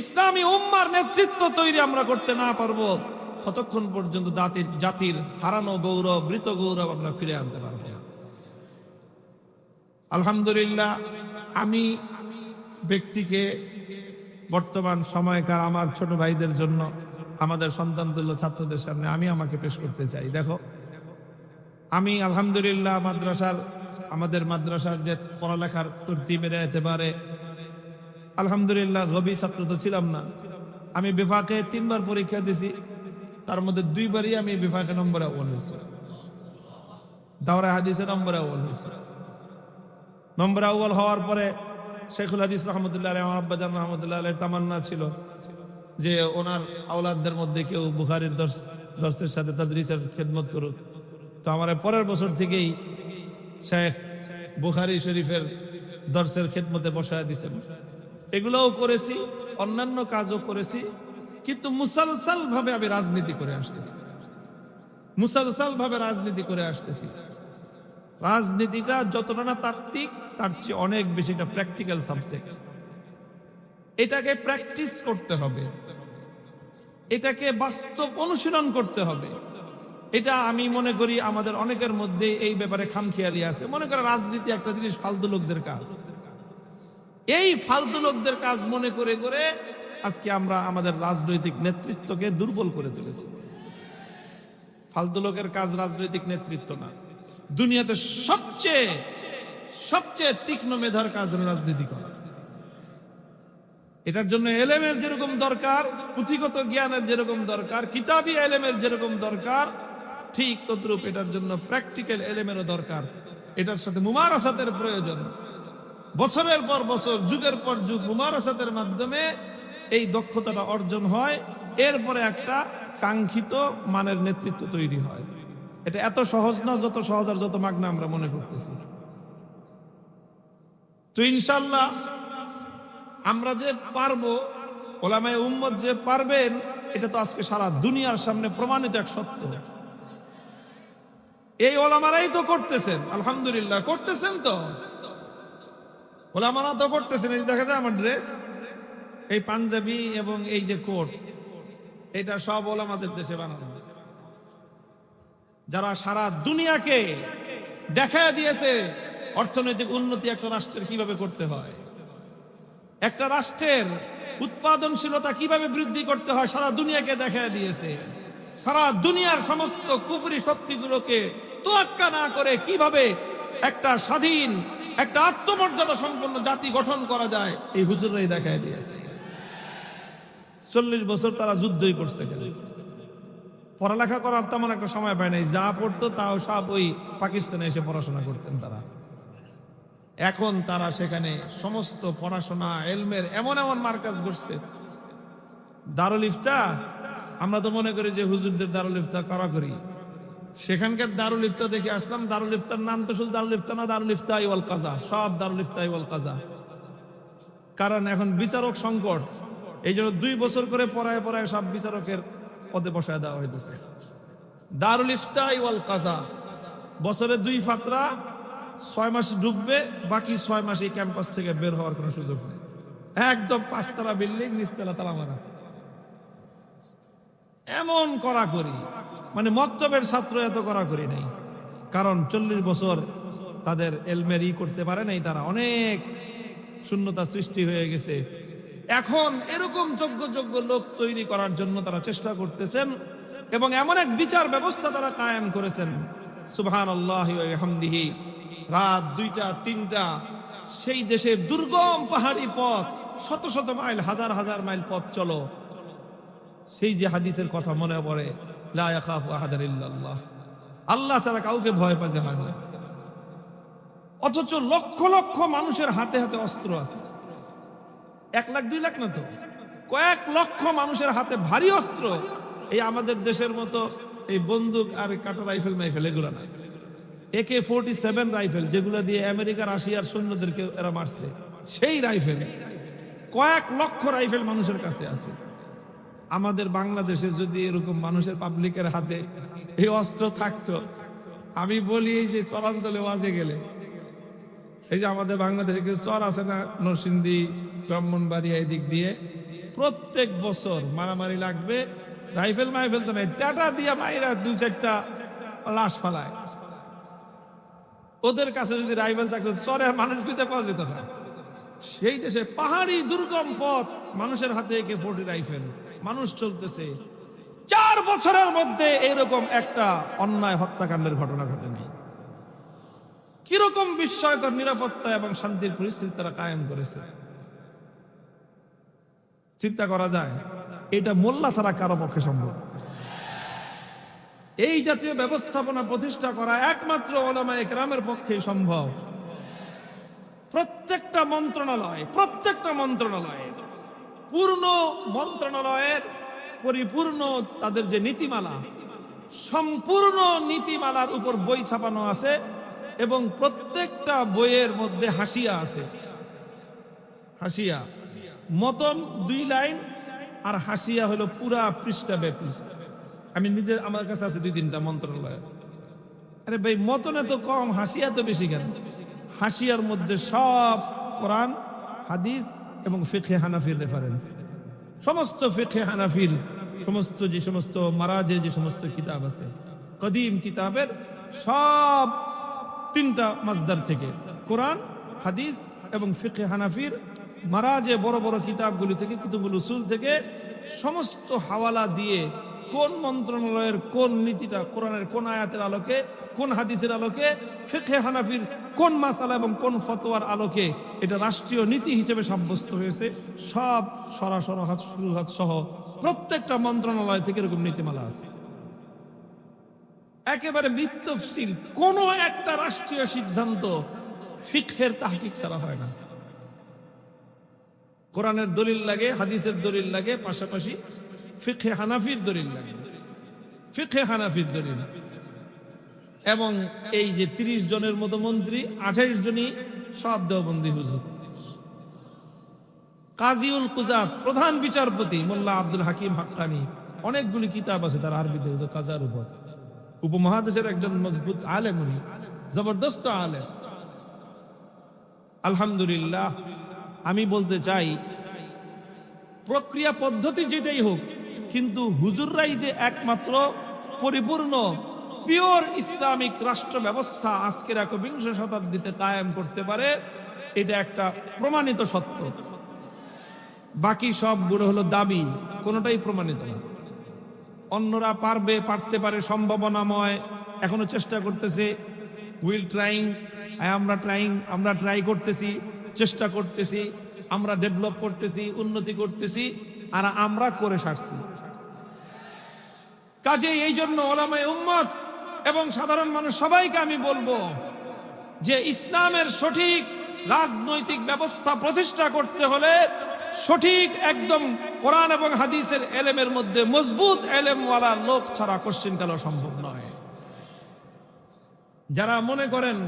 ইসলামী উম্মার নেতৃত্ব তৈরি আমরা করতে না পারবো, ততক্ষণ পর্যন্ত জাতির হারানো গৌরব, মৃত গৌরব আমরা ফিরে আনতে পারবো না। আলহামদুলিল্লাহ, আমি ব্যক্তিকে বর্তমান সময়কার আমার ছোট ভাইদের জন্য, আমাদের সন্তানতুল্য ছাত্রদের সামনে আমি আমাকে পেশ করতে চাই। দেখো, আমি আলহামদুলিল্লাহ আমাদের মাদ্রাসার যে পড়ালেখার তরতিবের এতেবারে আলহামদুলিল্লাহ গবি ছাত্র তো ছিলাম না। আমি বিফাকে 3 বার পরীক্ষা দিছি, তার মধ্যে 2 বারই আমি বিফাকে নম্বরে আউয়াল হয়েছি, দাওরা হাদিসে নম্বরে আউয়াল হয়েছি। নম্বরে আউয়াল হওয়ার পরে শেখুল হাদিস রহমতুল্লাহ আলাইহি, আমার আব্বাজান রহমতুল্লাহ আলাইহির তামান্না ছিল যে ওনার আওলাদদের মধ্যে কেউ বুখারীর দর্সের সাথে তাদরিসের খেদমত করুক। তো আমার পরের বছর থেকেই শেখ বুখারী শরীফের দর্সের খেদমতে বসায় দিয়েছেন। এগুলোও করেছি, অন্যান্য কাজও করেছি, কিন্তু মুসালসাল ভাবে আমি রাজনীতি করে আসতেছি, মুসালসাল ভাবে রাজনীতি করে আসতেছি। রাজনীতিটা যতটা না তাত্ত্বিক, তার চেয়ে অনেক বেশি একটা প্র্যাকটিক্যাল সাবজেক্ট। এটাকে প্র্যাকটিস করতে হবে, এটাকে বাস্তব অনুশীলন করতে হবে। এটা আমি মনে করি আমাদের অনেকের মধ্যে এই ব্যাপারে খামখেয়ালি আছে। মনে করে রাজনীতি একটা জিনিস ফালতু লোকদের কাজ। এই ফালতু লোকদের কাজ মনে করে করে আজকে আমরা আমাদের রাজনৈতিক নেতৃত্বকে দুর্বল করে তুলেছি। ফালতু লোকের কাজ রাজনৈতিক নেতৃত্ব না। দুনিয়াতে সবচেয়ে তীক্ষ্ণ মেধার কাজ হলো রাজনীতি করা। এটার জন্য এলেমের যেরকম দরকার, পুঁথিগত জ্ঞানের যেরকম দরকার, কিতাবি এলেমের যেরকম দরকার, ঠিক তদ্রূপ এটার জন্য প্র্যাকটিক্যাল এলেমেরও দরকার। এটার সাথে মুমারাসাতের প্রয়োজন। বছরের পর বছর, যুগের পর যুগ মুমারাসাতের মাধ্যমে এই দক্ষতাটা অর্জন হয়। এরপরে একটা কাঙ্ক্ষিত মানের নেতৃত্ব তৈরি হয়। এটা এত সহজ না যত সহজ আর যত মাগনা আমরা মনে করতেছি। তো ইনশাআল্লাহ আমরা যে পারবো, ওলামায়ে উম্মত যে পারবেন, এটা তো আজকে সারা দুনিয়ার সামনে প্রমাণিত এক সত্য। এই ওলামারাই তো করতেছেন, আলহামদুলিল্লাহ করতেছেন। তো ওলামারা তো করতেছেন। এই দেখা যায় আমার ড্রেস, এই পাঞ্জাবি এবং এই যে কোট, এটা সব ওলামাদের দেশে বানানো, যারা সারা দুনিয়াকে দেখায় দিয়েছে অর্থনৈতিক উন্নতি একটা রাষ্ট্রের কিভাবে করতে হয়, একটা রাষ্ট্রের উৎপাদনশীলতা কিভাবে বৃদ্ধি করতে হয়, সারা দুনিয়াকে দেখায় দিয়েছে। সারা দুনিয়ার সমস্ত কুফরি শক্তিগুলোকে তোয়াক্কা না করে কিভাবে একটা স্বাধীন, একটা আত্মমর্যাদা সম্পন্ন জাতি গঠন করা যায়, এই হুজুররাই দেখায় দিয়েছে। 40 বছর তারা যুদ্ধই করছে, পড়ালেখা করার তেমন একটা সময় পায় নাই, যা পড়তো তাও সব ওই পাকিস্তানে এসে পড়াশোনা করতেন তারা। এখন তারা সেখানে সমস্ত পড়াশোনা এলমের এমন এমন মার্কাজ করছে। দারুল ইফতা, আমরা তো মনে করি যে হুজুরদের দারুল ইফতা করা করি, সেখানকার দারুল ইফতা দেখে আসলাম। দারুল ইফতার নাম তো শুধু দারুল ইফতা না, দারুল ইফতা ওয়াল কাজা, সব দারুল ইফতা ওয়াল কাজা। কারণ এখন বিচারক সংকট, এই জন্য 2 বছর করে পড়ায় পড়ায় সব বিচারকের পদে বসায় দেওয়া হইতেছে। দারুল ইফতা ওয়াল কাজা, বছরে 2 ফাতরা, 6 মাস ডুববে, বাকি 6 মাস এই ক্যাম্পাস থেকে বের হওয়ার কোনো সুযোগ নেই। একদম 5 তলা বিল্ডিং, নিচতলা তালা মারা, এমন করা করি। মানে মক্তবের ছাত্র এত করা করি নাই, কারণ 40 বছর তাদের এলমের করতে পারে নাই, তারা অনেক শূন্যতা সৃষ্টি হয়ে গেছে। এখন এরকম যোগ্য যোগ্য লোক তৈরি করার জন্য তারা চেষ্টা করতেছেন এবং এমন এক বিচার ব্যবস্থা তারা কায়েম করেছেন। সুবহানাল্লাহি ওয়া বিহামদিহি। রাত 2টা 3টা সেই দেশের দুর্গম পাহাড়ি পথ, শত শত মাইল, হাজার হাজার মাইল পথ চলো, সেই যে হাদিসের কথা মনে পড়ে, লা ইয়াখাফু আহাদান ইল্লাল্লাহ, আল্লাহ ছাড়া কাউকে ভয় পাতে হয় না। অথচ লক্ষ লক্ষ মানুষের হাতে হাতে অস্ত্র আছে। 1 লাখ 2 লাখ না তো, কয়েক লক্ষ মানুষের হাতে ভারী অস্ত্র। এই আমাদের দেশের মতো এই বন্দুক আর কাটা রাইফেল মাইফেল এগুলো না, AK-47 রাইফেল, যেগুলো দিয়ে আমেরিকা রাশিয়ার সৈন্যদেরকে এরা মারছে, সেই রাইফেল, কয়েক লক্ষ রাইফেল মানুষের কাছে আছে। আমাদের বাংলাদেশে যদি এরকম মানুষের পাবলিকের হাতে এই অস্ত্র থাকতো, আমি বলি এই যে চরাঞ্চলে ওয়াজে গেলে, এই যে আমাদের বাংলাদেশে কিছু চর আছে না, নরসিংদী, ব্রাহ্মণবাড়িয়া, এই দিক দিয়ে প্রত্যেক বছর মারামারি লাগবে, রাইফেল মাইফেল তো নাই, টাটা দিয়া মাইরা 2-4টা লাশ ফালায়। ওদের কাছে যদি রাইফেল থাকতো চরে মানুষ খুঁজে পাওয়া যেত না। সেই দেশে পাহাড়ি দুর্গম পথ, মানুষের হাতে AK-40 রাইফেল, মানুষ চলতেছে। 4 বছরের মধ্যে এরকম একটা অন্যায় হত্যাকাণ্ডের ঘটনা ঘটেনি। কিরকম বিস্ময়কর নিরাপত্তা এবং শান্তির পরিস্থিতি তারা কায়েম করেছে, চিন্তা করা যায়। এটা মোল্লা ছাড়া কারো পক্ষে সম্ভব। এই জাতীয় ব্যবস্থাপনা প্রতিষ্ঠা করা একমাত্র উলামায়ে কেরামের পক্ষে সম্ভব। প্রত্যেকটা মন্ত্রণালয়ে পূর্ণ মন্ত্রণালয়ের পরিপূর্ণ তাদের যে নীতিমালা, সম্পূর্ণ নীতিমালার উপর বই ছাপানো আছে এবং প্রত্যেকটা বইয়ের মধ্যে হাসিয়া আছে। হাসিয়া মতন 2 লাইন আর হাসিয়া হলো পুরা পৃষ্ঠা ব্যাপী। আমি নিজে, আমার কাছে আছে 2-3টা মন্ত্রণালয়। আরে ভাই, মতনে তো কম, হাসিয়া তো বেশি কেন? হাসিয়ার মধ্যে সব কোরআন, হাদিস এবং ফিকহে হানাফির রেফারেন্স, সমস্ত ফিকহে হানাফির যে সমস্ত মারাজে যে সমস্ত কিতাব আছে, কদিম কিতাবের সব 3টা মাসদার থেকে, কোরআন, হাদিস এবং ফিকহে হানাফির মারাজে বড় বড় কিতাবগুলি থেকে, কুতুবুল উসুল থেকে সমস্ত হাওয়ালা দিয়ে কোন মন্ত্রণালয়ের কোন নীতিটা কোরআনের কোন আয়াতের আলোকে, কোন হাদিসের আলোকে, ফিকহে হানাফির কোন মাসালা এবং কোন ফতোয়ার আলোকে এটা রাষ্ট্রীয় নীতি হিসেবে সাব্যস্ত হয়েছে, সব সরাসরি হাত শুরু হাত সহ প্রত্যেকটা মন্ত্রণালয় থেকে এরকম নীতিমালা আছে। একেবারে বিতফসিল কোন একটা রাষ্ট্রীয় সিদ্ধান্ত ফিকহের তাহকিক ছাড়া হয় না। কোরআনের দলিল লাগে, হাদিসের দলিল লাগে, পাশাপাশি ফিকহে হানাফির দলিল লাগে, ফিকহে হানাফির দলিল। এবং এই যে 30 জনের মতো মন্ত্রী, 28 জনই সব দেওবন্দি হুজুর। কাজীউল কুজাত, প্রধান বিচারপতি মোল্লা আব্দুল হাকিম হাক্কানি, অনেকগুলি কিতাব আছে তার আরবিতে কাজার উপর। উপমহাদেশের একজন মজবুত আলেম, উনি জবরদস্ত আলেম। আলহামদুলিল্লাহ, আমি বলতে চাই প্রক্রিয়া পদ্ধতি যেটাই হোক, কিন্তু হুজুররাই যে একমাত্র পরিপূর্ণ পিওর ইসলামিক রাষ্ট্র ব্যবস্থা আজকের 21 শতাব্দীতে কায়েম করতে পারে, এটা একটা প্রমাণিত সত্য। বাকি সবগুলো হলো দাবি, কোনোটাই প্রমাণিত না। অন্যরা পারবে, পারতে পারে, সম্ভাবনাময়, এখনো চেষ্টা করতেছে। উইল ট্রাইং, আমরা ট্রাই করতেছি, চেষ্টা করতেছি, আমরা ডেভেলপ করতেছি, উন্নতি করতেছি, আর আমরা করে সারছি। কাজেই এই জন্য ওলামায়ে উম্মত এবং সাধারণ মানুষ সবাইকে আমি বলবো যে ইসলামের সঠিক রাজনৈতিক ব্যবস্থা প্রতিষ্ঠা করতে হলে সঠিক একদম কোরআন এবং হাদিসের এলেমের মধ্যে মজবুত এলেমওয়ালা লোক ছাড়া কোশ্চিনকালও সম্ভব নয়। যারা মনে করেন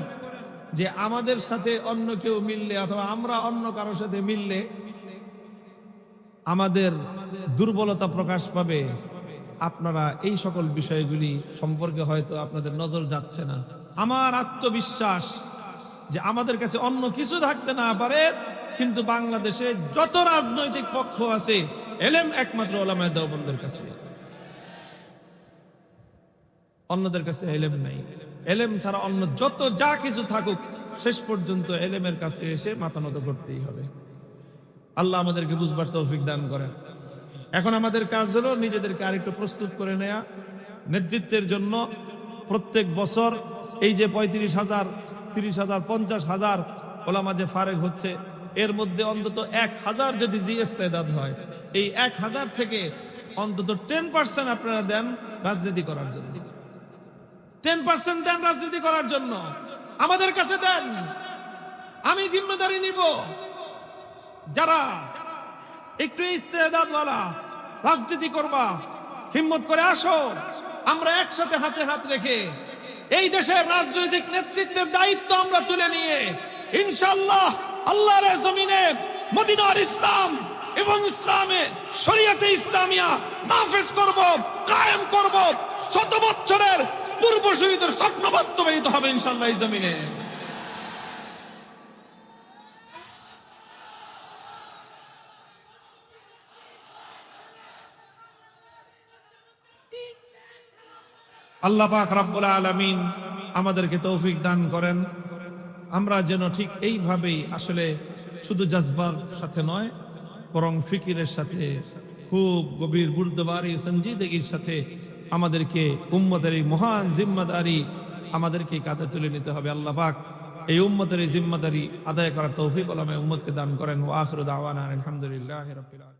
যে আমাদের সাথে অন্য কেউ মিললে অথবা আমরা অন্য কারোর সাথে মিললে আমাদের দুর্বলতা প্রকাশ পাবে, আপনারা এই সকল বিষয়গুলি সম্পর্কে হয়তো আপনাদের নজর যাচ্ছে না। আমার আত্মবিশ্বাস যে আমাদের কাছে অন্য কিছু থাকতে না পারে, কিন্তু বাংলাদেশে যত রাজনৈতিক পক্ষ আছে এলেম একমাত্র ওলামায়ে দেওবন্দের কাছে আছে, অন্যদের কাছে এলেম নাই। এলেম ছাড়া অন্য যত যা কিছু থাকুক, শেষ পর্যন্ত এলেমের কাছে এসে মাথা নত করতেই হবে। আল্লাহ আমাদেরকে বুঝবার তৌফিক দান করেন। এখন আমাদের কাজ হলো নিজেদেরকে আরেকটু প্রস্তুত করে নেয়া নেতৃত্বের জন্য। প্রত্যেক বছর এই যে 35,000, 30,000, 50,000 ওলামা যে ফারেগ হচ্ছে, এর মধ্যে অন্তত 1,000 যদি ইস্তেদাদ হয়, এই 1,000 থেকে অন্তত 10% আপনারা দেন রাজনীতি করার জন্য। 10% দেন রাজনীতি করার জন্য, আমাদের কাছে দেন, আমি জিম্মেদারি নিব। যারা একটু ইস্তেদাদওয়ালা রাজনীতি করবা, হিম্মত করে আসো, আমরা একসাথে হাতে হাত রেখে এই দেশের রাজনৈতিক নেতৃত্বের দায়িত্ব আমরা তুলে নিয়ে ইনশাআল্লাহ আল্লাহর জমিনে মদিনার ইসলাম এবং ইসলামে শরীয়তে ইসলামিয়া নাফেজ করব, কায়েম করব। 100 বছরের পূর্বসূরীদের স্বপ্ন বাস্তবায়িত হবে ইনশাআল্লাহ এই জমিনে। আল্লাহ পাক রব্বুল আলামিন আমাদেরকে তৌফিক দান করেন, আমরা যেন ঠিক এইভাবেই আসলে শুধু জজবার সাথে নয়, বরং ফিকিরের সাথে, খুব গভীর বুর্দবারি সঞ্জিদগির সাথে আমাদেরকে উম্মতের এই মহান জিম্মাদারি আমাদেরকে কাঁধে তুলে নিতে হবে। আল্লাহ পাক এই উম্মতের এই জিম্মাদারি আদায় করার তৌফিক ওলামায়ে উম্মতকে দান করেন। ওয়া আখিরু দাওয়ানা আলহামদুলিল্লাহি রাব্বিল আলামিন।